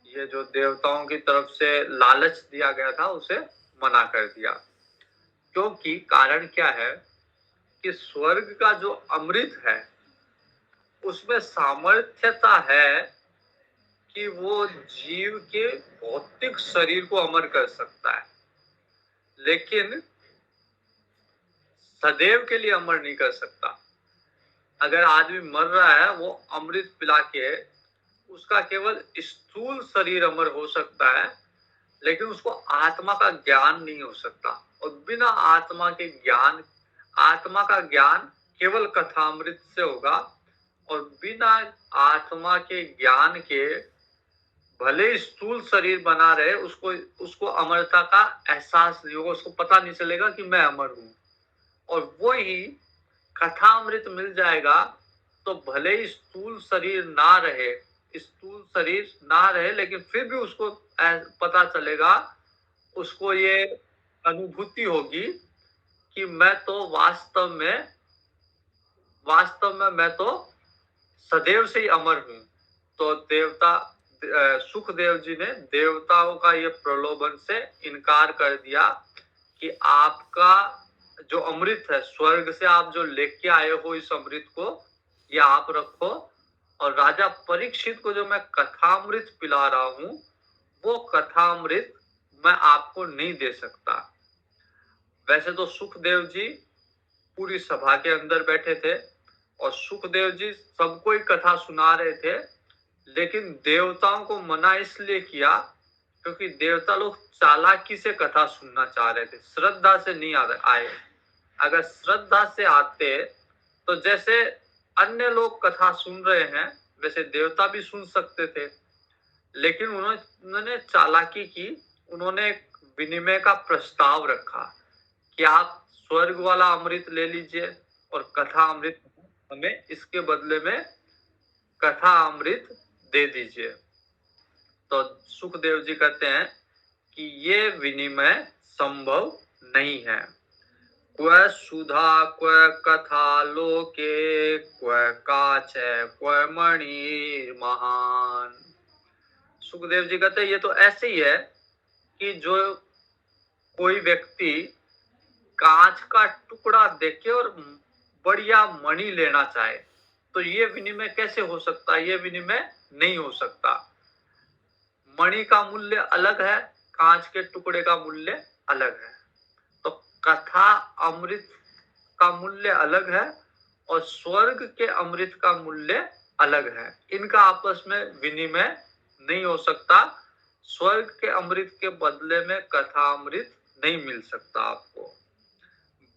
ये जो देवताओं की तरफ से लालच दिया गया था, उसे मना कर दिया। क्योंकि कारण क्या है कि स्वर्ग का जो अमृत है उसमें सामर्थ्यता है कि वो जीव के भौतिक शरीर को अमर कर सकता है, लेकिन सदैव के लिए अमर नहीं कर सकता। अगर आदमी मर रहा है, वो अमृत पिला के उसका केवल स्थूल शरीर अमर हो सकता है, लेकिन उसको आत्मा का ज्ञान नहीं हो सकता। और बिना आत्मा के ज्ञान, आत्मा का ज्ञान केवल कथामृत से होगा। और बिना आत्मा के ज्ञान के भले स्थूल शरीर बना रहे, उसको अमरता का एहसास नहीं होगा, उसको पता नहीं चलेगा कि मैं अमर हूं। और वो ही कथामृत मिल जाएगा तो भले ही स्थूल शरीर ना रहे, लेकिन फिर भी उसको पता चलेगा, उसको ये अनुभूति होगी कि मैं तो वास्तव में मैं तो सदैव से ही अमर हूं। तो सुखदेव जी ने देवताओं का ये प्रलोभन से इनकार कर दिया कि आपका जो अमृत है, स्वर्ग से आप जो लेके आए हो, इस अमृत को ये आप रखो, और राजा परीक्षित को जो मैं कथामृत पिला रहा हूं, वो कथामृत मैं आपको नहीं दे सकता। वैसे तो सुखदेव जी पूरी सभा के अंदर बैठे थे और सुखदेव जी सबको ही कथा सुना रहे थे, लेकिन देवताओं को मना इसलिए किया क्योंकि देवता लोग चालाकी से कथा सुनना चाह रहे थे, श्रद्धा से नहीं आए। अगर श्रद्धा से आते तो जैसे अन्य लोग कथा सुन रहे हैं वैसे देवता भी सुन सकते थे, लेकिन उन्होंने चालाकी की। उन्होंने विनिमय का प्रस्ताव रखा कि आप स्वर्ग वाला अमृत ले लीजिए और कथा अमृत हमें इसके बदले में कथा अमृत दे दीजिए। तो सुखदेव जी कहते हैं कि ये विनिमय संभव नहीं है। क्व सुधा क्व कथा लोके क्व काच क्व मणि महान। सुखदेव जी कहते हैं ये तो ऐसे ही है कि जो कोई व्यक्ति कांच का टुकड़ा देखे और बढ़िया मणि लेना चाहे, तो ये विनिमय कैसे हो सकता है? ये विनिमय नहीं हो सकता। मणि का मूल्य अलग है, कांच के टुकड़े का मूल्य अलग है। तो कथा अमृत का मूल्य अलग है और स्वर्ग के अमृत का मूल्य अलग है। इनका आपस में विनिमय नहीं हो सकता। स्वर्ग के अमृत के बदले में कथा अमृत नहीं मिल सकता आपको।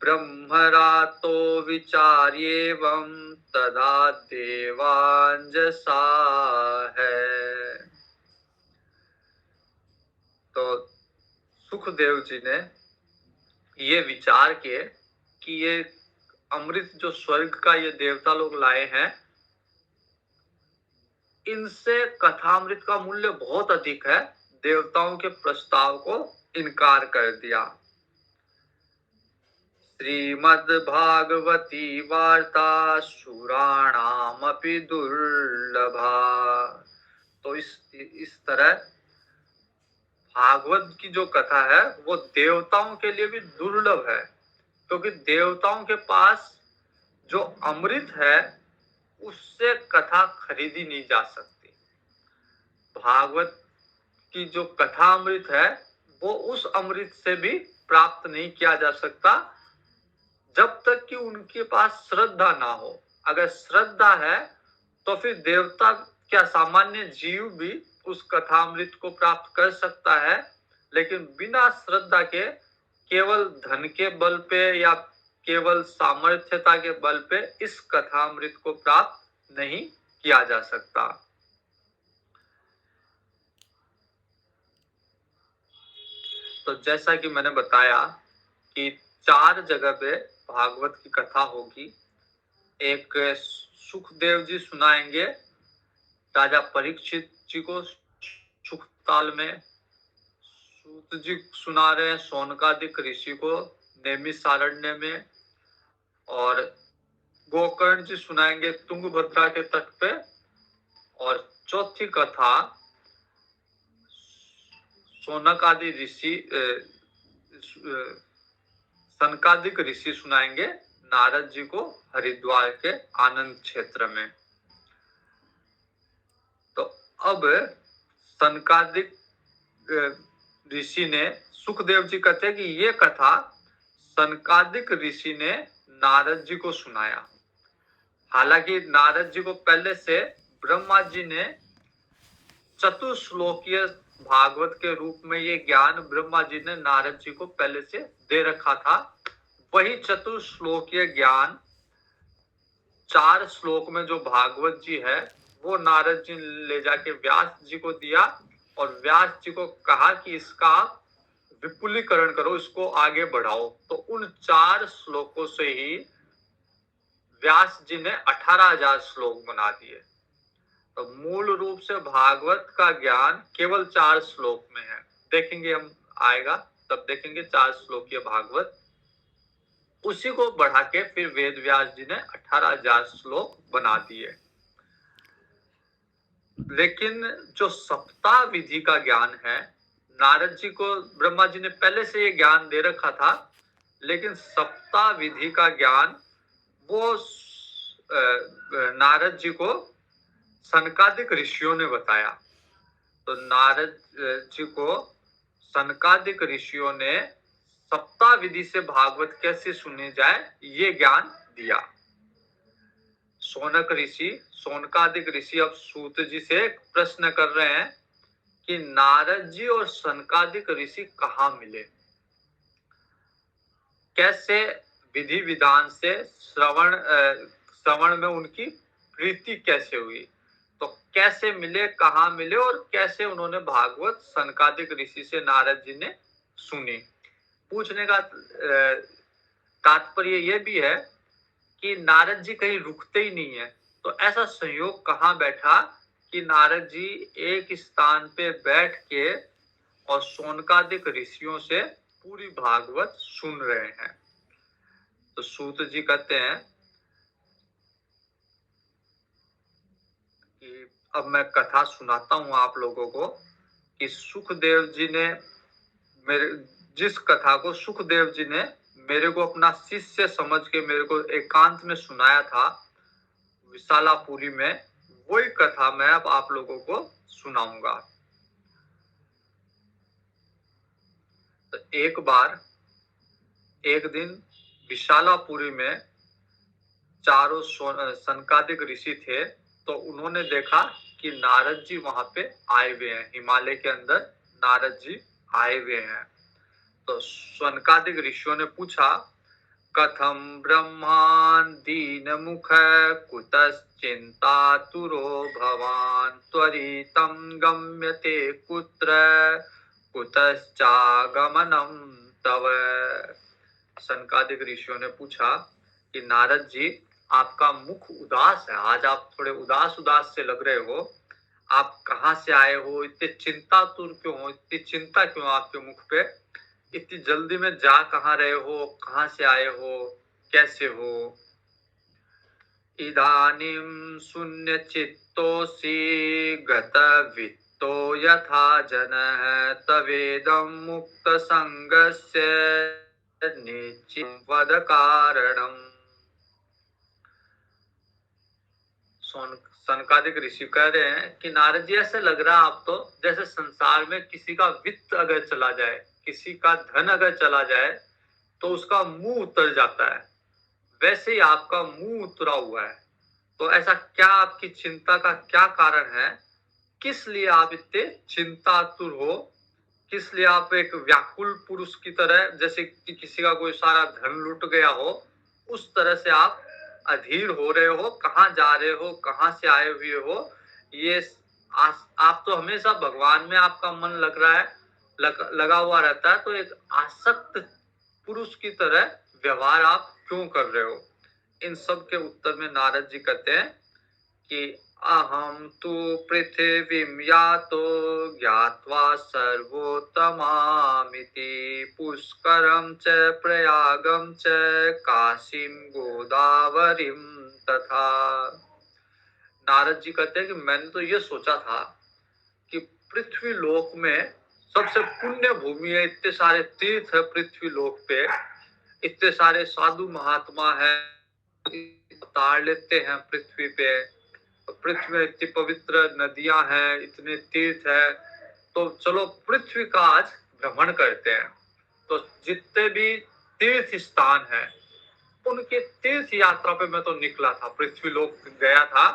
ब्रह्मरातो विचार्येवं तदा देवांजसा है। तो सुखदेव जी ने ये विचार किए कि ये अमृत जो स्वर्ग का ये देवता लोग लाए हैं, इनसे कथामृत का मूल्य बहुत अधिक है। देवताओं के प्रस्ताव को इनकार कर दिया। श्रीमद्भागवती वार्ता सुराणामपि दुर्लभा। तो इस तरह भागवत की जो कथा है वो देवताओं के लिए भी दुर्लभ है, क्योंकि देवताओं के पास जो अमृत है उससे कथा खरीदी नहीं जा सकती। भागवत की जो कथा अमृत है वो उस अमृत से भी प्राप्त नहीं किया जा सकता जब तक कि उनके पास श्रद्धा ना हो। अगर श्रद्धा है तो फिर देवता क्या सामान्य जीव भी उस कथामृत को प्राप्त कर सकता है, लेकिन बिना श्रद्धा के केवल धन के बल पे या केवल सामर्थ्यता के बल पे इस कथामृत को प्राप्त नहीं किया जा सकता। तो जैसा कि मैंने बताया कि 4 जगह पे भागवत की कथा होगी। एक सुखदेव जी सुनाएंगे राजा परीक्षित जी को सुखताल में, सूत जी सुना रहे हैं शौनकादिक ऋषि को नैमिषारण्य में, और गोकर्ण जी सुनाएंगे तुंगभद्रा के तट पे, और चौथी कथा शौनकादि ऋषि सनकादिक ऋषि सुनाएंगे नारद जी को हरिद्वार के आनंद क्षेत्र में। तो अब सनकादिक ऋषि ने, सुखदेव जी कहते हैं कि ये कथा सनकादिक ऋषि ने नारद जी को सुनाया। हालांकि नारद जी को पहले से ब्रह्मा जी ने चतुश्लोकीय भागवत के रूप में ये ज्ञान ब्रह्मा जी ने नारद जी को पहले से दे रखा था। वही चतुश्लोकीय ज्ञान 4 श्लोक में जो भागवत जी है वो नारद जी ले जाके व्यास जी को दिया, और व्यास जी को कहा कि इसका विपुलीकरण करो, इसको आगे बढ़ाओ। तो उन 4 श्लोकों से ही व्यास जी ने 18,000 श्लोक बना दिए। तो मूल रूप से भागवत का ज्ञान केवल 4 श्लोक में है। देखेंगे हम, आएगा तब देखेंगे 4 श्लोकीय भागवत। उसी को बढ़ा के फिर वेद व्यास जी ने 18,000 श्लोक बना दिए। लेकिन जो सप्ताह विधि का ज्ञान है, नारद जी को ब्रह्मा जी ने पहले से ये ज्ञान दे रखा था, लेकिन सप्ताह विधि का ज्ञान वो नारद जी को सनकादिक ऋषियों ने बताया। तो नारद जी को सनकादिक ऋषियों ने सप्ताह विधि से भागवत कैसे सुनी जाए ये ज्ञान दिया। शौनक ऋषि, शौनकादिक ऋषि अब सूत जी से प्रश्न कर रहे हैं कि नारद जी और सनकादिक ऋषि कहाँ मिले, कैसे विधि विधान से श्रवण में उनकी प्रीति कैसे हुई, तो कैसे मिले, कहाँ मिले, और कैसे उन्होंने भागवत सनकादिक ऋषि से नारद जी ने सुनी। पूछने का तात्पर्य यह भी है कि नारद जी कहीं रुकते ही नहीं है। तो ऐसा संयोग कहाँ बैठा कि नारद जी एक स्थान पे बैठ के और शौनकादिक ऋषियों से पूरी भागवत सुन रहे हैं। तो सूत जी कहते हैं कि अब मैं कथा सुनाता हूं आप लोगों को कि सुखदेव जी ने जिस कथा को सुखदेव जी ने मेरे को अपना शिष्य समझ के मेरे को एकांत में सुनाया था विशालापुरी में, वही कथा मैं अब आप लोगों को सुनाऊंगा। तो एक दिन विशालापुरी में चारों सनकादिक ऋषि थे, तो उन्होंने देखा कि नारद जी वहां पे आए हुए हैं, हिमालय के अंदर नारद जी आए हुए हैं। तो सनकादिक ऋषियों ने पूछा, कथम ब्रह्मान् दीनमुख कुतश्चिन्तातुरो भवान् त्वरितं गम्यते कुत्र कुतश्चागमनं तव। सनकादिक ऋषियों ने पूछा कि नारद जी, आपका मुख उदास है, आज आप थोड़े उदास उदास से लग रहे हो, आप कहाँ से आए हो, इतने चिंतातुर क्यों हो, इतनी चिंता क्यों आपके मुख पे, इतनी जल्दी में जा कहाँ रहे हो, कहाँ से आए हो, कैसे हो। इदानीं शून्यचित्तोऽसि गतवित्तो यथा जनः तवेदं मुक्तसङ्गस्य निश्चितं वद कारणम्। सनकादिक ऋषि कह रहे हैं कि नारद जी, ऐसे लग रहा है आप तो जैसे संसार में किसी का वित्त अगर चला जाए, किसी का धन अगर चला जाए तो उसका मुंह उतर जाता है, वैसे ही आपका मुंह उतरा हुआ है। तो ऐसा क्या, आपकी चिंता का क्या कारण है, किस लिए आप इतने चिंतातुर हो, किस लिए आप एक व्याकुल पुरुष की तरह, जैसे कि किसी का कोई सारा धन लुट गया हो, उस तरह से आप अधीर हो रहे हो, कहाँ जा रहे हो, कहाँ से आए हुए हो। ये आप तो हमेशा भगवान में आपका मन लग रहा है, लगा हुआ रहता है, तो एक आसक्त पुरुष की तरह व्यवहार आप क्यों कर रहे हो। इन सब के उत्तर में नारद जी कहते हैं कि अहम तु पृथिवीं यातो ज्ञात्वा सर्वोत्तमामिति पुष्करं च प्रयागं च काशीं गोदावरीं तथा। नारद जी कहते हैं कि मैंने तो ये सोचा था कि पृथ्वी लोक में सबसे पुण्य भूमि है, इतने सारे तीर्थ है पृथ्वी लोक पे, इतने सारे साधु महात्मा है, अवतार लेते हैं पृथ्वी पे, पृथ्वी में इतनी पवित्र नदियां हैं, इतने तीर्थ है, तो चलो पृथ्वी का आज भ्रमण करते हैं। तो जितने भी तीर्थ स्थान है, उनके तीर्थ यात्रा पे मैं तो निकला था, पृथ्वी लोक गया था।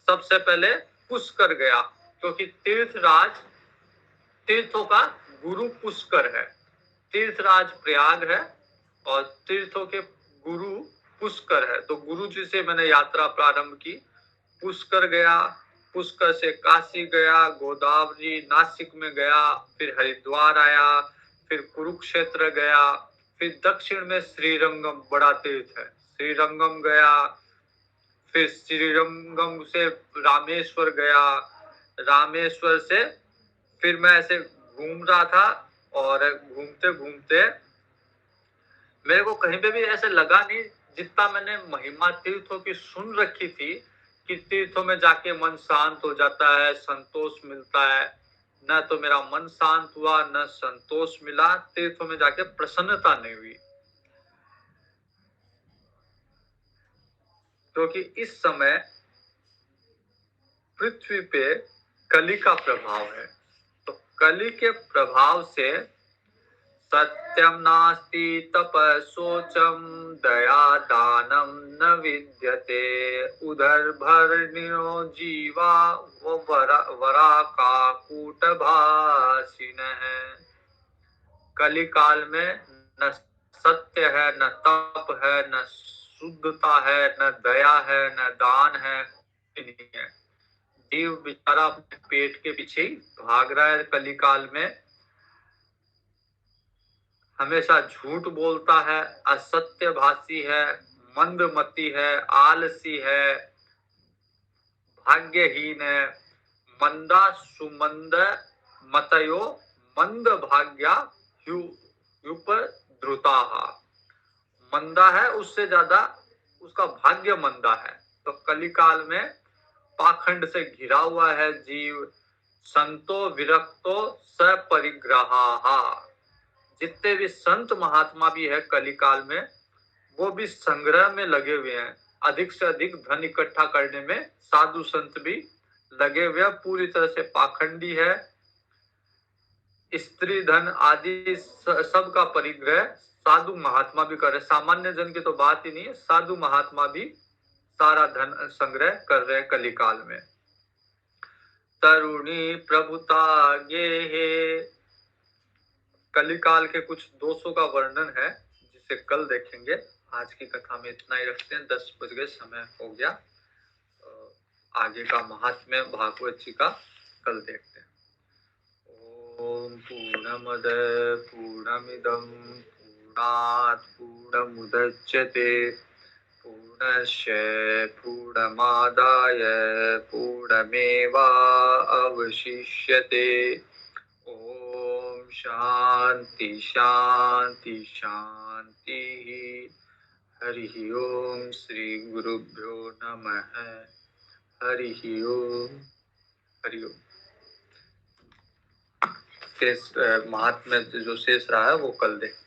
सबसे पहले पुष्कर गया, क्योंकि तीर्थों का गुरु पुष्कर है। तीर्थराज प्रयाग है और तीर्थों के गुरु पुष्कर है, तो गुरु जी से मैंने यात्रा प्रारंभ की। पुष्कर गया, पुष्कर से काशी गया, गोदावरी नासिक में गया, फिर हरिद्वार आया, फिर कुरुक्षेत्र गया, फिर दक्षिण में श्रीरंगम बड़ा तीर्थ है, श्रीरंगम गया, फिर श्रीरंगम से रामेश्वर गया, रामेश्वर से फिर मैं ऐसे घूम रहा था, और घूमते घूमते मेरे को कहीं पे भी ऐसे लगा नहीं, जितना मैंने महिमा तीर्थों की सुन रखी थी कि तीर्थों में जाके मन शांत हो जाता है, संतोष मिलता है, न तो मेरा मन शांत हुआ, न संतोष मिला, तीर्थों में जाके प्रसन्नता नहीं हुई। क्योंकि इस समय पृथ्वी पे कली का प्रभाव है, तो कली के प्रभाव से सत्यम नास्ति तपः शोचम दया दानम न विद्यते उधर भरणियो जीवा वरा काकूट भाषिणः। कली काल में न सत्य है, न तप है, न शुद्धता है, न दया है, न दान है, नहीं है। जीव बेचारा अपने पेट के पीछे भाग रहा है कली काल में, हमेशा झूठ बोलता है, असत्यभाषी है, मंदमती है, आलसी है, भाग्यहीन है, मंदा सुमंद मतयो मंद भाग्या युप ध्रुताहा। मंदा है, उससे ज्यादा उसका भाग्य मंदा है। तो कलिकाल में पाखंड से घिरा हुआ है जीव। संतो विरक्तो सपरिग्रहा। जितने भी संत महात्मा भी है कलिकाल में, वो भी संग्रह में लगे हुए हैं, अधिक से अधिक धन इकट्ठा करने में साधु संत भी लगे हुए हैं, पूरी तरह से पाखंडी है। स्त्री धन आदि सबका परिग्रह साधु महात्मा भी कर रहे, सामान्य जन की तो बात ही नहीं है, साधु महात्मा भी सारा धन संग्रह कर रहे हैं कलिकाल में। तरुणी प्रभुता ये कलिकाल के कुछ दोषों का वर्णन है जिसे कल देखेंगे। आज की कथा में इतना ही रखते हैं, 10 बज गए, समय हो गया। आगे का महात्म्य भागवत जी का कल देखते हैं। ओम पूर्णमद पूर्णमिदं पूर्णात् पूर्णमुदच्यते पूर्णस्य पूर्णमादाय पूर्णमेवावशिष्यते। ओम शांति शांति शांति। हरि ओम श्री गुरुभ्यो नमः। हरि ओम। हरि ओम। शेष महात्म्य जो शेष रहा है वो कल देखें।